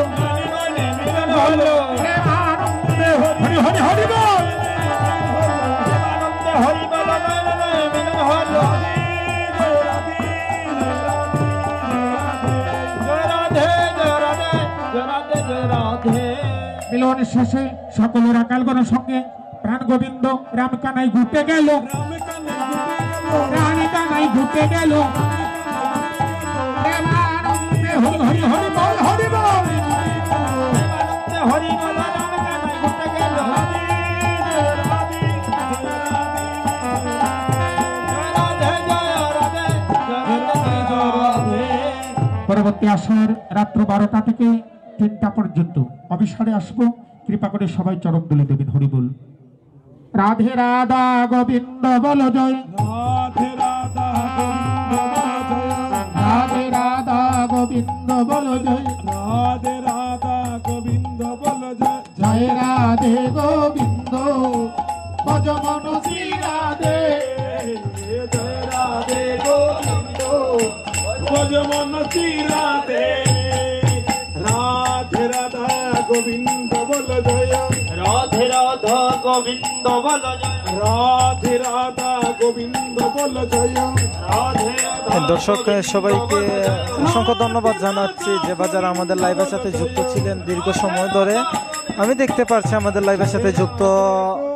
প্রেমানন্দে হরি হরি হরি বল। হরি বল, মিলন হলো। জয় রাধে, জয় রাধে, জয় রাধে, জয় রাধে। মিলন শেষে সকল রাকালগণ সঙ্গে প্রাণ গোবিন্দ রামকানাই ঘুরতে গেল, রানী কানাই ঘুরতে গেল। প্রেমানন্দে হরি হরি হরি বল, হরি বল। হরি বল, ঘুরতে গেল। পরবর্তী আসার রাত্র 12টা থেকে 3টা পর্যন্ত অবিসারে আসবো। কৃপা করে সবাই চরণ তুলে দেবেন। হরি বল। রাধে রাধা গোবিন্দ বল জয়, রাধে রাধা রাধে রাধা গোবিন্দ বল জয়, রাধে রাধা গোবিন্দ বল জয়। জয় রাধে গোবিন্দ ভজ মন শ্রী রাধে, জয় রাধে গোবিন্দ ভজ মন শ্রী রাধে। রাধে রাধা গোবিন্দ বল জয়, রাধে রাধা গোবিন্দ বল জয়, রাধে রাধা গোবিন্দ বল জয়, রাধে রাধা। দর্শক সবাইকে অসংখ্য ধন্যবাদ জানাচ্ছি যে যারা আমাদের লাইভের সাথে যুক্ত ছিলেন দীর্ঘ সময় ধরে। আমি দেখতে পাচ্ছি আমাদের লাইভের সাথে যুক্ত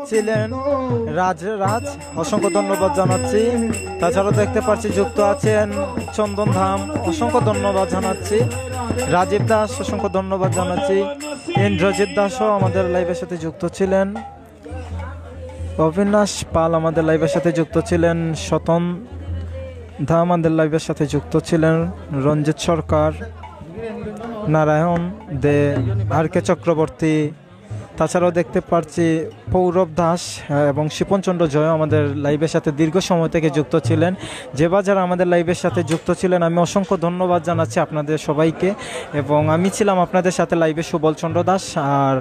ছিলেন রাজ, অসংখ্য ধন্যবাদ জানাচ্ছি। তাছাড়াও দেখতে পাচ্ছি যুক্ত আছেন চন্দন ধাম, অসংখ্য ধন্যবাদ জানাচ্ছি। রাজীব দাস, অসংখ্য ধন্যবাদ জানাচ্ছি। ইন্দ্রজিৎ দাসও আমাদের লাইভের সাথে যুক্ত ছিলেন। অবিনাশ পাল আমাদের লাইভের সাথে যুক্ত ছিলেন। শতন ধা আমাদের লাইভের সাথে যুক্ত ছিলেন। রঞ্জিত সরকার, নারায়ণ দে, আর কে চক্রবর্তী। তাছাড়াও দেখতে পাচ্ছি পৌরব দাস এবং শিপন চন্দ্র জয় আমাদের লাইভের সাথে দীর্ঘ সময় থেকে যুক্ত ছিলেন। যে যারা আমাদের লাইভের সাথে যুক্ত ছিলেন আমি অসংখ্য ধন্যবাদ জানাচ্ছি আপনাদের সবাইকে। এবং আমি ছিলাম আপনাদের সাথে লাইভে সুবল চন্দ্র দাস। আর